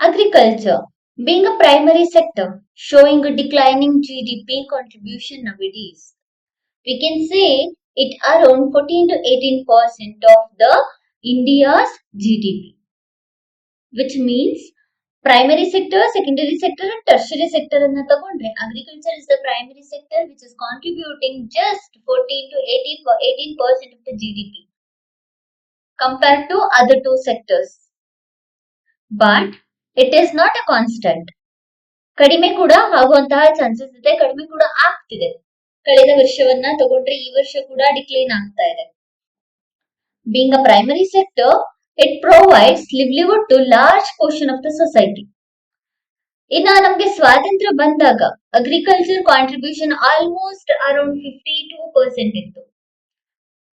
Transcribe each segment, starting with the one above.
Agriculture, being a primary sector, showing a declining GDP contribution nowadays. We can say it around 14 to 18% of the India's GDP, which means primary sector, secondary sector, and tertiary sector ಅನ್ನ ತಗೊಂಡ್ರೆ agriculture is the primary sector which is contributing just 14 to 18% of the GDP compared to other two sectors. But it is not a constant. ಕಡಿಮೆ ಕೂಡ ಆಗುವಂತಹ chances ಇದೆ, ಕಡಿಮೆ ಕೂಡ ಆಗ್ತಿದೆ. ಕಳೆದ ವರ್ಷವನ್ನ ತಗೊಂಡ್ರೆ ಈ ವರ್ಷ ಕೂಡ ಡಿಕ್ಲೈನ್ ಆಗ್ತಾ ಇದೆ. Being a primary sector, it provides livelihood to large portion of the society. ಇನ್ನ ನಮ್ಗೆ ಸ್ವಾತಂತ್ರ್ಯ ಬಂದಾಗ ಅಗ್ರಿಕಲ್ಚರ್ ಕಾಂಟ್ರಿಬ್ಯೂಷನ್ ಆಲ್ಮೋಸ್ಟ್ ಅರೌಂಡ್ 52% ಇತ್ತು.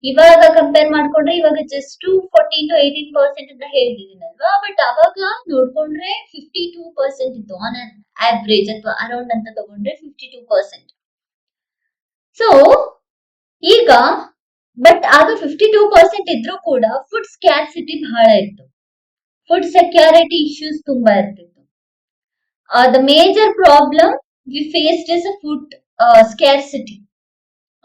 ಇವಾಗ ಕಂಪೇರ್ ಮಾಡ್ಕೊಂಡ್ರೆ ಇವಾಗ ಜಸ್ಟ್ 14 to 18% ಅಂತ ಹೇಳ್ತಿದ್ದೀನಲ್ವಾ, ಬಟ್ ಅವಾಗ ನೋಡ್ಕೊಂಡ್ರೆ 52% ಇತ್ತು ಆನ್ ಅನ್ ಆವ್ರೇಜ್, ಅಥವಾ ಅರೌಂಡ್ ಅಂತ ತಗೊಂಡ್ರೆ 52%. ಸೊ ಈಗ ಬಟ್ ಆಗ 52% ಇದ್ರೂ ಕೂಡ ಫುಡ್ ಸ್ಕ್ಯಾರ್ಸಿಟಿ ಬಹಳ ಇತ್ತು, ಫುಡ್ ಸೆಕ್ಯೂರಿಟಿ ಇಶ್ಯೂಸ್ ತುಂಬಾ ಇರ್ತಿತ್ತು. The major problem we faced is a food scarcity.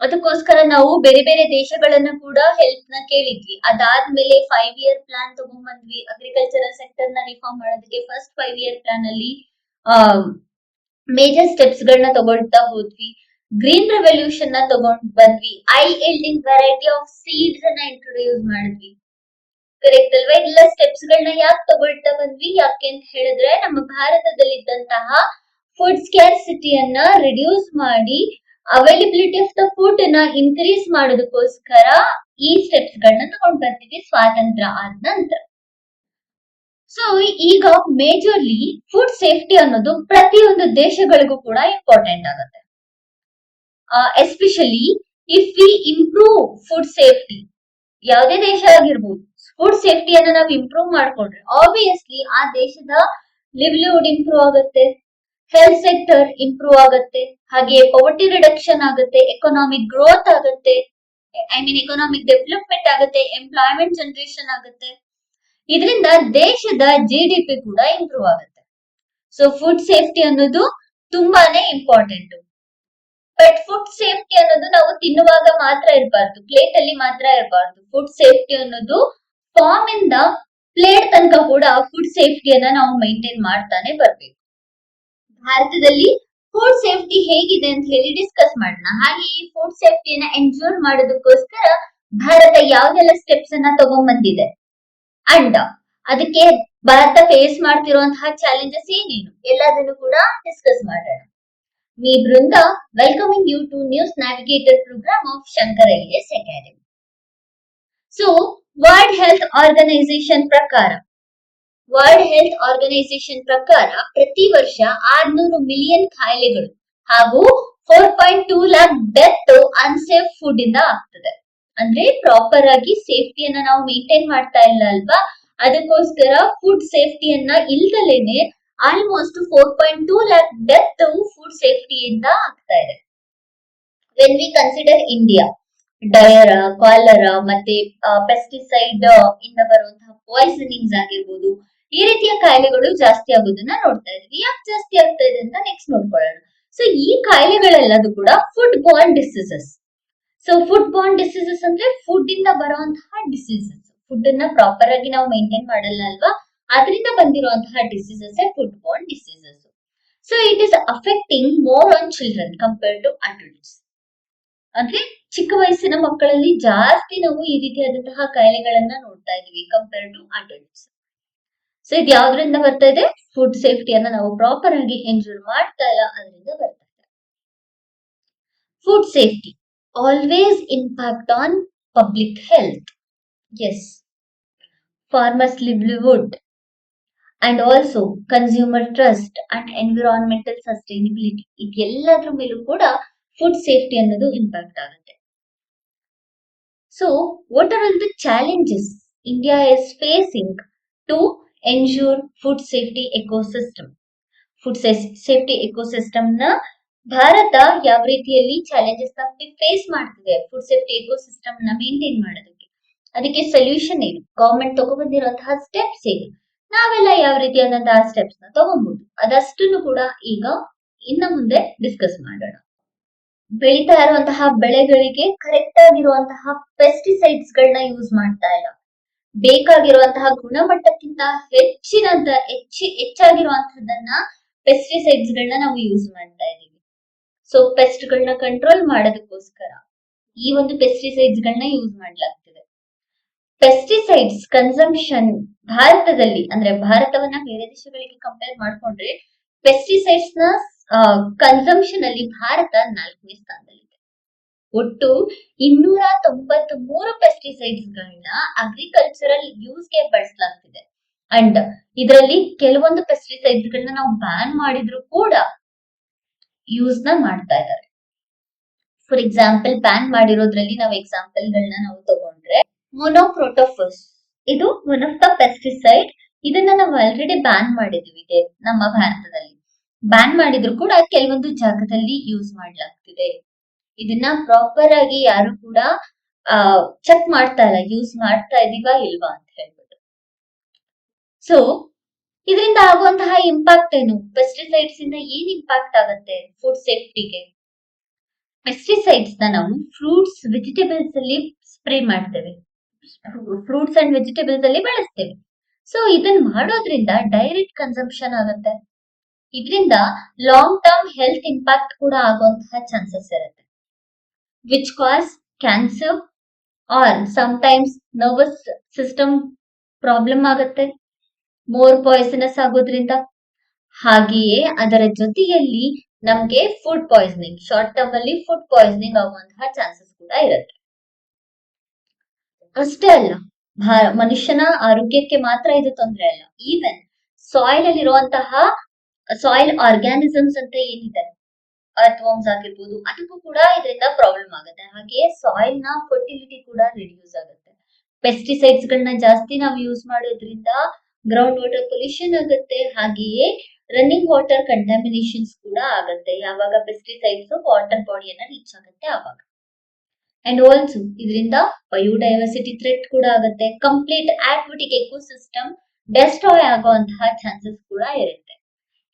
ಅದಕ್ಕೋಸ್ಕರ ನಾವು ಬೇರೆ ಬೇರೆ ದೇಶಗಳನ್ನ ಕೂಡ ಹೆಲ್ಪ್ ನ ಕೇಳಿದ್ವಿ. ಅದಾದ್ಮೇಲೆ 5-year ಪ್ಲಾನ್ ತಗೊಂಡ್ಬಂದ್ವಿ ಅಗ್ರಿಕಲ್ಚರಲ್ ಸೆಕ್ಟರ್ ನ ರಿಫಾರ್ಮ್ ಮಾಡೋದಕ್ಕೆ. ಫಸ್ಟ್ 5-year ಪ್ಲಾನ್ ಅಲ್ಲಿ ಮೇಜರ್ ಸ್ಟೆಪ್ಸ್ ಗಳನ್ನ ತಗೊಳ್ತಾ ಹೋದ್ವಿ. ಗ್ರೀನ್ ರೆವಲ್ಯೂಷನ್ ನ ತಗೊಂಡ್ ಬಂದ್ವಿ. ಐ ಯೀಲ್ಡಿಂಗ್ ವೆರೈಟಿ ಆಫ್ ಸೀಡ್ಸ್ ಅನ್ನ ಇಂಟ್ರೊಡ್ಯೂಸ್ ಮಾಡಿದ್ವಿ. ಕರೆಕ್ಟ್ ಅಲ್ವಾ? ಎಲ್ಲ ಸ್ಟೆಪ್ಸ್ ಗಳನ್ನ ಯಾಕೆ ತಗೊಳ್ತಾ ಬಂದ್ವಿ? ಯಾಕೆ ಅಂತ ಹೇಳಿದ್ರೆ ನಮ್ಮ ಭಾರತದಲ್ಲಿ ಇದ್ದಂತಹ ಫುಡ್ ಸ್ಕ್ಯಾರ್ಸಿಟಿಯನ್ನ ರಿಡ್ಯೂಸ್ ಮಾಡಿ ಅವೈಲಬಿಲಿಟಿ ಆಫ್ ದ ಫುಡ್ ನ ಇನ್ಕ್ರೀಸ್ ಮಾಡೋದಕ್ಕೋಸ್ಕರ ಈ ಸ್ಟೆಪ್ಸ್ ಗಳನ್ನ ತಗೊಂಡ್ ಬರ್ತೀವಿ ಸ್ವಾತಂತ್ರ್ಯ ಆದ ನಂತರ. ಸೊ ಈಗ ಮೇಜರ್ಲಿ ಫುಡ್ ಸೇಫ್ಟಿ ಅನ್ನೋದು ಪ್ರತಿಯೊಂದು ದೇಶಗಳಿಗೂ ಕೂಡ ಇಂಪಾರ್ಟೆಂಟ್ ಆಗುತ್ತೆ. Especially if we improve food safety, ಯಾವುದೇ ದೇಶ ಆಗಿರ್ಬೋದು, ಫುಡ್ ಸೇಫ್ಟಿಯನ್ನ ನಾವು ಇಂಪ್ರೂವ್ ಮಾಡ್ಕೊಂಡ್ರೆ ಆಬ್ವಿಯಸ್ಲಿ ಆ ದೇಶದ ಲಿವ್ಲಿಹುಡ್ ಇಂಪ್ರೂವ್ ಆಗುತ್ತೆ, ಹೆಲ್ತ್ ಸೆಕ್ಟರ್ ಇಂಪ್ರೂವ್ ಆಗುತ್ತೆ, ಹಾಗೆ ಪವರ್ಟಿ ರಿಡಕ್ಷನ್ ಆಗುತ್ತೆ, ಎಕನಾಮಿಕ್ ಗ್ರೋತ್ ಆಗುತ್ತೆ, ಎಕನಾಮಿಕ್ ಡೆವಲಪ್ಮೆಂಟ್ ಆಗುತ್ತೆ, ಎಂಪ್ಲಾಯ್ಮೆಂಟ್ ಜನರೇಷನ್ ಆಗುತ್ತೆ. ಇದರಿಂದ ದೇಶದ GDP ಕೂಡ ಇಂಪ್ರೂವ್ ಆಗುತ್ತೆ. ಸೊ ಫುಡ್ ಸೇಫ್ಟಿ ಅನ್ನೋದು ತುಂಬಾನೇ ಇಂಪಾರ್ಟೆಂಟ್. ಬಟ್ ಫುಡ್ ಸೇಫ್ಟಿ ಅನ್ನೋದು ನಾವು ತಿನ್ನುವಾಗ ಮಾತ್ರ ಇರಬಾರ್ದು, ಪ್ಲೇಟ್ ಅಲ್ಲಿ ಮಾತ್ರ ಇರಬಾರ್ದು. ಫುಡ್ ಸೇಫ್ಟಿ ಅನ್ನೋದು ಫಾರ್ಮ್ ಇಂದ ಪ್ಲೇಟ್ ತನಕ ಕೂಡ ಫುಡ್ ಸೇಫ್ಟಿಯನ್ನ ನಾವು ಮೈಂಟೈನ್ ಮಾಡ್ತಾನೆ ಬರ್ಬೇಕು. ಭಾರತದಲ್ಲಿ ಫುಡ್ ಸೇಫ್ಟಿ ಹೇಗಿದೆ ಅಂತ ಹೇಳಿ ಡಿಸ್ಕಸ್ ಮಾಡೋಣ. ಹಾಗೆ ಈ ಫುಡ್ ಸೇಫ್ಟಿಯನ್ನ ಎನ್ಶೂರ್ ಮಾಡೋದಕ್ಕೋಸ್ಕರ ಭಾರತ ಯಾವ್ದೆಲ್ಲ ಸ್ಟೆಪ್ಸ್ ಅನ್ನ ತಗೊಂಡ್ಬಂದಿದೆ ಅಂಡ್ ಅದಕ್ಕೆ ಭಾರತ ಫೇಸ್ ಮಾಡ್ತಿರುವಂತಹ ಚಾಲೆಂಜಸ್ ಏನೇನು ಎಲ್ಲದನ್ನು ಕೂಡ ಡಿಸ್ಕಸ್ ಮಾಡೋಣ. Me Brunda, welcoming you to News Navigator program of Shankar IAS Academy. So, World Health Organization ಪ್ರಕಾರ ಪ್ರತಿ ವರ್ಷ 600 ಮಿಲಿಯನ್ ಕಾಯಿಲೆಗಳು ಹಾಗೂ 4.2 lakh ಡೆತ್ ಅನ್ಸೇಫ್ ಫುಡ್ ಇಂದ ಆಗ್ತದೆ. ಅಂದ್ರೆ ಪ್ರಾಪರ್ ಆಗಿ ಸೇಫ್ಟಿಯನ್ನ ನಾವು ಮೇಂಟೈನ್ ಮಾಡ್ತಾ ಇಲ್ಲ ಅಲ್ವಾ, ಅದಕ್ಕೋಸ್ಕರ ಫುಡ್ ಸೇಫ್ಟಿಯನ್ನ ಇಲ್ದಲೇನೆ ಆಲ್ಮೋಸ್ಟ್ 4.2 lakh ಡೆತ್ ಫುಡ್ ಸೇಫ್ಟಿಯಿಂದ ಆಗ್ತಾ ಇದೆ. When we consider India, diarrhoea, cholera ಮತ್ತೆ ಪೆಸ್ಟಿಸೈಡ್ ಇಂದ ಬರುವಂತಹ ಪಾಯ್ಸನಿಂಗ್ಸ್ ಆಗಿರ್ಬೋದು, ಈ ರೀತಿಯ ಕಾಯಿಲೆಗಳು ಜಾಸ್ತಿ ಆಗೋದನ್ನ ನೋಡ್ತಾ ಇದೀವಿ. ಯಾಕೆ ಜಾಸ್ತಿ ಆಗ್ತಾ ಇದೆ ಅಂತ ನೆಕ್ಸ್ಟ್ ನೋಡ್ಕೊಳ್ಳೋಣ. ಸೊ ಈ ಕಾಯಿಲೆಗಳೆಲ್ಲದೂ ಕೂಡ food borne diseases. So food borne diseases ಅಂದ್ರೆ ಫುಡ್ ಇಂದ ಬರುವಂತಹ ಡಿಸೀಸಸ್. ಫುಡ್ ಅನ್ನ ಪ್ರಾಪರ್ ಆಗಿ ನಾವು ಮೇಂಟೈನ್ ಮಾಡಲ್ಲ ಅಲ್ವಾ, ಅದರಿಂದ ಬಂದಿರುವಂತಹ diseases food borne diseases. So it is affecting more on children compared to adults. ಅಂದ್ರೆ ಚಿಕ್ಕ ವಯಸ್ಸಿನ ಮಕ್ಕಳಲ್ಲಿ ಜಾಸ್ತಿ ನಾವು ಈ ರೀತಿಯಾದಂತಹ ಕಾಯಿಲೆಗಳನ್ನ ನೋಡ್ತಾ ಇದೀವಿ ಕಂಪೇರ್ಡ್ ಟು ಅಡಲ್ಟ್ಸ್. ಸೊ ಇದು ಯಾವ್ದ್ರಿಂದ ಬರ್ತಾ ಇದೆ? ಫುಡ್ ಸೇಫ್ಟಿಯನ್ನ ನಾವು ಪ್ರಾಪರ್ ಆಗಿ ಎನ್ಶೂರ್ ಮಾಡ್ತಾ ಇಲ್ಲ, ಅದರಿಂದ ಬರ್ತಾ ಇದೆ. Food safety always impact on public health. Yes, farmers' livelihood and also consumer trust and environmental sustainability. ಇದೆಲ್ಲದರ ಮೇಲೂ ಕೂಡ ಫುಡ್ ಸೇಫ್ಟಿ ಅನ್ನೋದು ಇಂಪ್ಯಾಕ್ಟ್ ಆಗುತ್ತೆ. So what are all the challenges India is facing to ensure food safety ecosystem? Food safety ecosystem ನ ಭಾರತ ಯಾವ ರೀತಿಯಲ್ಲಿ challenges ನ ಫೇಸ್ ಮಾಡ್ತಿದೆ ಫುಡ್ ಸೇಫ್ಟಿ ಎಕೋಸಿಸ್ಟಮ್ ನ ಮೇಂಟೈನ್ ಮಾಡೋದಕ್ಕೆ? ಅದಕ್ಕೆ ಸೊಲ್ಯೂಷನ್ ಏನು? ಗವರ್ಮೆಂಟ್ ತಗೊಂಡ್ಬಂದಿರುವಂತಹ ಸ್ಟೆಪ್ಸ್ ಏನು? ನಾವೆಲ್ಲ ಯಾವ ರೀತಿಯಾದಂತಹ ಸ್ಟೆಪ್ಸ್ ನ ತಗೊಬಹುದು ಅದಷ್ಟನ್ನು ಕೂಡ ಈಗ ಇನ್ನ ಮುಂದೆ ಡಿಸ್ಕಸ್ ಮಾಡೋಣ. ಬೆಳೀತಾ ಇರುವಂತಹ ಬೆಳೆಗಳಿಗೆ ಕರೆಕ್ಟ್ ಆಗಿರುವಂತಹ ಪೆಸ್ಟಿಸೈಡ್ಸ್ ಗಳನ್ನ ಯೂಸ್ ಮಾಡ್ತಾ ಇಲ್ಲ. ಬೇಕಾಗಿರುವಂತಹ ಗುಣಮಟ್ಟಕ್ಕಿಂತ ಹೆಚ್ಚಾಗಿರುವಂತಹದನ್ನ ಪೆಸ್ಟಿಸೈಡ್ಸ್ ಗಳನ್ನ ನಾವು ಯೂಸ್ ಮಾಡ್ತಾ ಇದೀವಿ. ಸೊ ಪೆಸ್ಟ್ ಗಳನ್ನ ಕಂಟ್ರೋಲ್ ಮಾಡೋದಕ್ಕೋಸ್ಕರ ಈ ಒಂದು ಪೆಸ್ಟಿಸೈಡ್ಸ್ ಗಳನ್ನ ಯೂಸ್ ಮಾಡ್ಲಾಗ್ತಿದೆ. ಪೆಸ್ಟಿಸೈಡ್ಸ್ ಕನ್ಸಂಪ್ಷನ್ ಭಾರತದಲ್ಲಿ ಅಂದ್ರೆ ಭಾರತವನ್ನ ಬೇರೆ ದೇಶಗಳಿಗೆ ಕಂಪೇರ್ ಮಾಡ್ಕೊಂಡ್ರೆ ಪೆಸ್ಟಿಸೈಡ್ಸ್ ನ ಕನ್ಸಂಪ್ಷನ್ ಅಲ್ಲಿ ಭಾರತ 4ನೇ ಸ್ಥಾನದಲ್ಲಿದೆ. ಒಟ್ಟು 293 ಪೆಸ್ಟಿಸೈಡ್ಸ್ ಗಳನ್ನ ಅಗ್ರಿಕಲ್ಚರಲ್ ಯೂಸ್ಗೆ ಬಳಸಲಾಗ್ತಿದೆ. ಅಂಡ್ ಇದರಲ್ಲಿ ಕೆಲವೊಂದು ಪೆಸ್ಟಿಸೈಡ್ಸ್ ಗಳನ್ನ ನಾವು ಬ್ಯಾನ್ ಮಾಡಿದ್ರು ಕೂಡ ಯೂಸ್ ನ ಮಾಡ್ತಾ ಇದ್ದಾರೆ. ಫಾರ್ ಎಕ್ಸಾಂಪಲ್ ಬ್ಯಾನ್ ಮಾಡಿರೋದ್ರಲ್ಲಿ ನಾವು ಎಕ್ಸಾಂಪಲ್ ಗಳನ್ನ ನಾವು ತಗೊಂಡ್ರೆ ಮೊನೊಕ್ರೋಟೋಫಾಸ್ ಇದು ಒನ್ ಆಫ್ ದ ಪೆಸ್ಟಿಸೈಡ್. ಇದನ್ನ ನಾವು ಆಲ್ರೆಡಿ ಬ್ಯಾನ್ ಮಾಡಿದ್ವಿ ನಮ್ಮ ಭಾರತದಲ್ಲಿ. ಬ್ಯಾನ್ ಮಾಡಿದ್ರು ಕೂಡ ಕೆಲವೊಂದು ಜಾಗದಲ್ಲಿ ಯೂಸ್ ಮಾಡ್ಲಾಗ್ತಿದೆ. ಇದನ್ನ ಪ್ರಾಪರ್ ಆಗಿ ಯಾರು ಕೂಡ ಚೆಕ್ ಮಾಡ್ತಾ ಇಲ್ಲ, ಯೂಸ್ ಮಾಡ್ತಾ ಇದೀವಾ ಇಲ್ವಾ ಅಂತ ಹೇಳ್ಬಿಟ್ಟು. ಸೊ ಇದರಿಂದ ಆಗುವಂತಹ ಇಂಪ್ಯಾಕ್ಟ್ ಏನು? ಪೆಸ್ಟಿಸೈಡ್ಸ್ ಇಂದ ಏನ್ ಇಂಪ್ಯಾಕ್ಟ್ ಆಗುತ್ತೆ ಫುಡ್ ಸೇಫ್ಟಿಗೆ? ಪೆಸ್ಟಿಸೈಡ್ಸ್ ನ ನಾವು ಫ್ರೂಟ್ಸ್ ವೆಜಿಟೇಬಲ್ಸ್ ಅಲ್ಲಿ ಸ್ಪ್ರೇ ಮಾಡ್ತೇವೆ, ಫ್ರೂಟ್ಸ್ ಅಂಡ್ ವೆಜಿಟೇಬಲ್ಸ್ ಅಲ್ಲಿ ಬಳಸ್ತೇವೆ. ಸೊ ಇದನ್ನ ಮಾಡೋದ್ರಿಂದ ಡೈರೆಕ್ಟ್ ಕನ್ಸಂಪ್ಷನ್ ಆಗುತ್ತೆ. ಇದರಿಂದ ಲಾಂಗ್ ಟರ್ಮ್ ಹೆಲ್ತ್ ಇಂಪ್ಯಾಕ್ಟ್ ಕೂಡ ಆಗುವಂತಹ ಚಾನ್ಸಸ್ ಇರುತ್ತೆ, which cause cancer or sometimes nervous system problem ಆಗುತ್ತೆ, ಮೋರ್ ಪಾಯ್ಸನಸ್ ಆಗೋದ್ರಿಂದ. ಹಾಗೆಯೇ ಅದರ ಜೊತೆಯಲ್ಲಿ ನಮ್ಗೆ ಫುಡ್ ಪಾಯ್ಸನಿಂಗ್, ಶಾರ್ಟ್ ಟರ್ಮ್ ಅಲ್ಲಿ ಫುಡ್ ಪಾಯ್ಸನಿಂಗ್ ಆಗುವಂತಹ ಚಾನ್ಸಸ್ ಕೂಡ ಇರುತ್ತೆ. ಅಷ್ಟೇ ಅಲ್ಲ, ಮನುಷ್ಯನ ಆರೋಗ್ಯಕ್ಕೆ ಮಾತ್ರ ಇದು ತೊಂದರೆ ಅಲ್ಲ, ಈವನ್ ಸಾಯಿಲ್ ಅಲ್ಲಿ ಇರುವಂತಹ ಸಾಯಿಲ್ ಆರ್ಗ್ಯಾನಿಸಮ್ಸ್ ಅಂತ ಏನಿದೆ, ಅರ್ಥ್ವಾಮ್ಸ್ ಆಗಿರ್ಬೋದು, ಅದಕ್ಕೂ ಕೂಡ ಇದರಿಂದ ಪ್ರಾಬ್ಲಮ್ ಆಗುತ್ತೆ. ಹಾಗೆ ಸಾಯಿಲ್ ನ ಫರ್ಟಿಲಿಟಿ ಕೂಡ ರಿಡ್ಯೂಸ್ ಆಗುತ್ತೆ. ಪೆಸ್ಟಿಸೈಡ್ಸ್ ಗಳನ್ನ ಜಾಸ್ತಿ ನಾವು ಯೂಸ್ ಮಾಡೋದ್ರಿಂದ ಗ್ರೌಂಡ್ ವಾಟರ್ ಪೊಲ್ಯೂಷನ್ ಆಗುತ್ತೆ. ಹಾಗೆಯೇ ರನ್ನಿಂಗ್ ವಾಟರ್ ಕಂಟಾಮಿನೇಷನ್ಸ್ ಕೂಡ ಆಗುತ್ತೆ ಯಾವಾಗ ಪೆಸ್ಟಿಸೈಡ್ಸ್ ವಾಟರ್ ಬಾಡಿಯನ್ನ ರೀಚ್ ಆಗುತ್ತೆ ಆವಾಗ. ಅಂಡ್ ಆಲ್ಸೋ ಇದರಿಂದ ಬಯೋಡೈವರ್ಸಿಟಿ ಥ್ರೆಟ್ ಕೂಡ ಆಗುತ್ತೆ. ಕಂಪ್ಲೀಟ್ ಆಕ್ವಿಟಿಕ್ ಎಕೋಸಿಸ್ಟಮ್ ಡೆಸ್ಟ್ರಾಯ್ ಆಗುವಂತಹ ಚಾನ್ಸಸ್ ಕೂಡ ಇರುತ್ತೆ.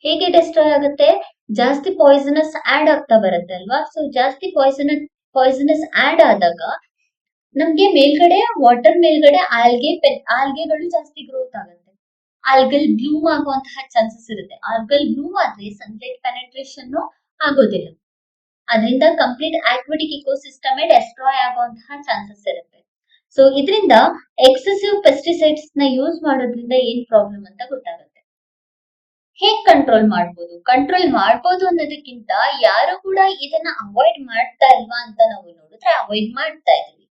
ಹೇಗೆ ಡೆಸ್ಟ್ರಾಯ್ ಆಗುತ್ತೆ? ಜಾಸ್ತಿ ಪಾಯ್ಸನಸ್ ಆಡ್ ಆಗ್ತಾ ಬರುತ್ತೆ ಅಲ್ವಾ. ಸೊ ಜಾಸ್ತಿ ಪಾಯ್ಸನಸ್ ಆಡ್ ಆದಾಗ ನಮ್ಗೆ ಮೇಲ್ಗಡೆ ವಾಟರ್ ಮೇಲ್ಗಡೆ ಆಲ್ಗೆಗಳು ಜಾಸ್ತಿ ಗ್ರೋತ್ ಆಗುತ್ತೆ. ಆಲ್ಗಲ್ ಬ್ಲೂಮ್ ಆಗುವಂತಹ ಚಾನ್ಸಸ್ ಇರುತ್ತೆ. ಆಲ್ಗಲ್ ಬ್ಲೂಮ್ ಆದ್ರೆ ಸನ್ಲೈಟ್ ಪೆನೆಟ್ರೇಷನ್ ಆಗೋದಿಲ್ಲ. ಅದರಿಂದ ಕಂಪ್ಲೀಟ್ ಆಕ್ವಿಟಿಕ್ ಇಕೋಸಿಸ್ಟಮ್ ಡೆಸ್ಟ್ರಾಯ್ ಆಗುವಂತಹ ಚಾನ್ಸಸ್ ಇರುತ್ತೆ. ಸೊ ಇದರಿಂದ ಎಕ್ಸೆಸಿವ್ ಪೆಸ್ಟಿಸೈಡ್ಸ್ ನ ಯೂಸ್ ಮಾಡೋದ್ರಿಂದ ಏನ್ ಪ್ರಾಬ್ಲಮ್ ಅಂತ ಗೊತ್ತಾಗುತ್ತೆ. ಹೇಗ್ ಕಂಟ್ರೋಲ್ ಮಾಡ್ಬೋದು ಅನ್ನೋದಕ್ಕಿಂತ ಯಾರು ಕೂಡ ಇದನ್ನ ಅವಾಯ್ಡ್ ಮಾಡ್ತಾ ಇಲ್ವಾ ಅಂತ ನಾವು ನೋಡಿದ್ರೆ ಅವಾಯ್ಡ್ ಮಾಡ್ತಾ ಇದೀವಿ.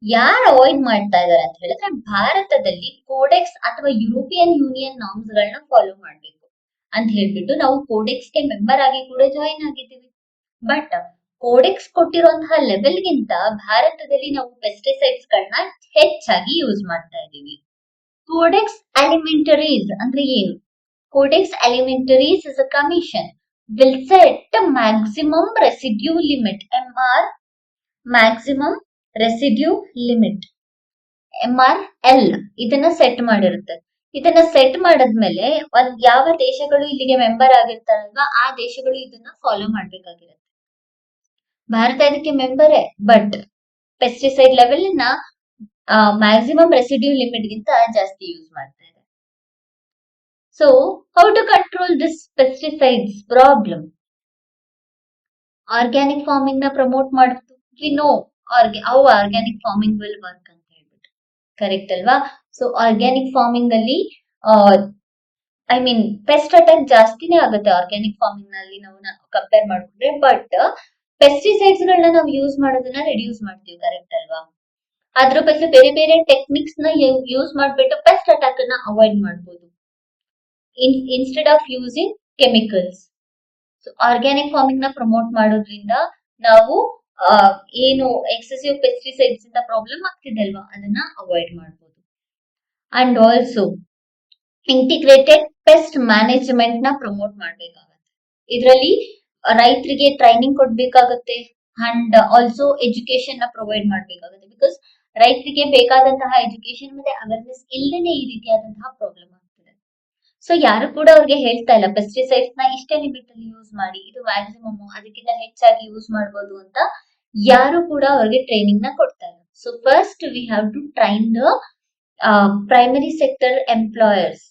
ಯಾರು ಅವಾಯ್ಡ್ ಮಾಡ್ತಾ ಇದಾರೆ ಅಂತ ಹೇಳಿದ್ರೆ ಭಾರತದಲ್ಲಿ ಕೋಡೆಕ್ಸ್ ಅಥವಾ ಯುರೋಪಿಯನ್ ಯೂನಿಯನ್ ನಾರ್ಮ್ಸ್ ಗಳನ್ನ ಫಾಲೋ ಮಾಡ್ಬೇಕು ಅಂತ ಹೇಳ್ಬಿಟ್ಟು ನಾವು ಕೋಡೆಕ್ಸ್ ಗೆ ಮೆಂಬರ್ ಆಗಿ ಕೂಡ ಜಾಯಿನ್ ಆಗಿದ್ದೀವಿ. ಬಟ್ ಕೋಡೆಕ್ಸ್ ಕೊಟ್ಟಿರುವಂತಹ ಲೆವೆಲ್ಗಿಂತ ಭಾರತದಲ್ಲಿ ನಾವು ಪೆಸ್ಟಿಸೈಡ್ಸ್ ಗಳನ್ನ ಹೆಚ್ಚಾಗಿ ಯೂಸ್ ಮಾಡ್ತಾ ಇದೀವಿ. ಕೋಡೆಕ್ಸ್ ಅಲಿಮೆಂಟರೀಸ್ ಅಂದ್ರೆ ಏನು? Codex Alimentarius is a commission will set maximum residue limit MR, maximum residue limit MRL ಇದನ್ನ ಸೆಟ್ ಮಾಡಿರುತ್ತೆ. ಇದನ್ನ ಸೆಟ್ ಮಾಡಿದ್ಮೇಲೆ ಯಾವ ದೇಶಗಳು ಇಲ್ಲಿಗೆ ಮೆಂಬರ್ ಆಗಿರ್ತಾರಲ್ವಾ ಆ ದೇಶಗಳು ಇದನ್ನ ಫಾಲೋ ಮಾಡ್ಬೇಕಾಗಿರುತ್ತೆ. ಭಾರತ ಇದಕ್ಕೆ ಮೆಂಬರೇ, ಬಟ್ ಪೆಸ್ಟಿಸೈಡ್ ಲೆವೆಲ್ ನ ಮ್ಯಾಕ್ಸಿಮಮ್ ರೆಸಿಡ್ಯೂ ಲಿಮಿಟ್ ಗಿಂತ ಜಾಸ್ತಿ ಯೂಸ್ ಮಾಡ್ತಾ ಇದೆ. So how to control this pesticides problem? Organic farming ನ ಪ್ರಮೋಟ್ ಮಾಡುದು. We know how organic farming will work ಅಂತ ಹೇಳ್ಬಿಟ್ಟು, ಕರೆಕ್ಟ್ ಅಲ್ವಾ? ಸೊ ಆರ್ಗ್ಯಾನಿಕ್ ಫಾರ್ಮಿಂಗ್ ಅಲ್ಲಿ ಪೆಸ್ಟ್ ಅಟ್ಯಾಕ್ ಜಾಸ್ತಿನೇ ಆಗುತ್ತೆ ಆರ್ಗ್ಯಾನಿಕ್ ಫಾರ್ಮಿಂಗ್ ನಲ್ಲಿ ನಾವು ಕಂಪೇರ್ ಮಾಡ್ಕೊಂಡ್ರೆ. ಬಟ್ ಪೆಸ್ಟಿಸೈಡ್ಸ್ ಗಳನ್ನ ನಾವು ಯೂಸ್ ಮಾಡೋದನ್ನ ರಿಡ್ಯೂಸ್ ಮಾಡ್ತೀವಿ, ಕರೆಕ್ಟ್ ಅಲ್ವಾ? ಅದ್ರ ಬದಲು ಬೇರೆ ಬೇರೆ ಟೆಕ್ನಿಕ್ಸ್ ನ ಯೂಸ್ ಮಾಡ್ಬಿಟ್ಟು ಪೆಸ್ಟ್ ಅಟ್ಯಾಕ್ ಅನ್ನ ಅವಾಯ್ಡ್ ಮಾಡಬಹುದು instead of using chemicals. So organic farming ನ ಪ್ರಮೋಟ್ ಮಾಡೋದ್ರಿಂದ ನಾವು ಏನು ಎಕ್ಸೆಸಿವ್ ಪೆಸ್ಟಿಸೈಡ್ಸ್ ಇಂದ ಪ್ರಾಬ್ಲಮ್ ಆಗ್ತಿದೆ ಅಲ್ವಾ ಅದನ್ನ ಅವಾಯ್ಡ್ ಮಾಡಬಹುದು. And also integrated pest management ನ ಪ್ರಮೋಟ್ ಮಾಡ್ಬೇಕಾಗತ್ತೆ. ಇದರಲ್ಲಿ ರೈತರಿಗೆ ಟ್ರೈನಿಂಗ್ ಕೊಡ್ಬೇಕಾಗತ್ತೆ ಅಂಡ್ ಆಲ್ಸೋ ಎಜುಕೇಶನ್ ನ ಪ್ರೊವೈಡ್ ಮಾಡ್ಬೇಕಾಗುತ್ತೆ. ಬಿಕಾಸ್ ರೈತರಿಗೆ ಬೇಕಾದಂತಹ ಎಜುಕೇಶನ್ ಮತ್ತೆ ಅವೇರ್ನೆಸ್ ಇಲ್ಲದೇನೆ ಈ ರೀತಿಯಾದಂತಹ ಪ್ರಾಬ್ಲಮ್ ಆಗ್ತಿದೆ. ಸೊ ಯಾರು ಕೂಡ ಅವ್ರಿಗೆ ಹೇಳ್ತಾ ಇಲ್ಲ ಪೆಸ್ಟಿಸೈಡ್ಸ್ ನ ಇಷ್ಟೇ ಲಿಮಿಟ್ ಅಲ್ಲಿ ಯೂಸ್ ಮಾಡಿ, ಇದು ಮ್ಯಾಕ್ಸಿಮಮ್, ಅದಕ್ಕಿಂತ ಹೆಚ್ಚಾಗಿ ಯೂಸ್ ಮಾಡಬಹುದು ಅಂತ ಯಾರು ಕೂಡ ಅವ್ರಿಗೆ ಟ್ರೈನಿಂಗ್ ನ ಕೊಡ್ತಾ ಇಲ್ಲ. So first we have to train the primary sector employers,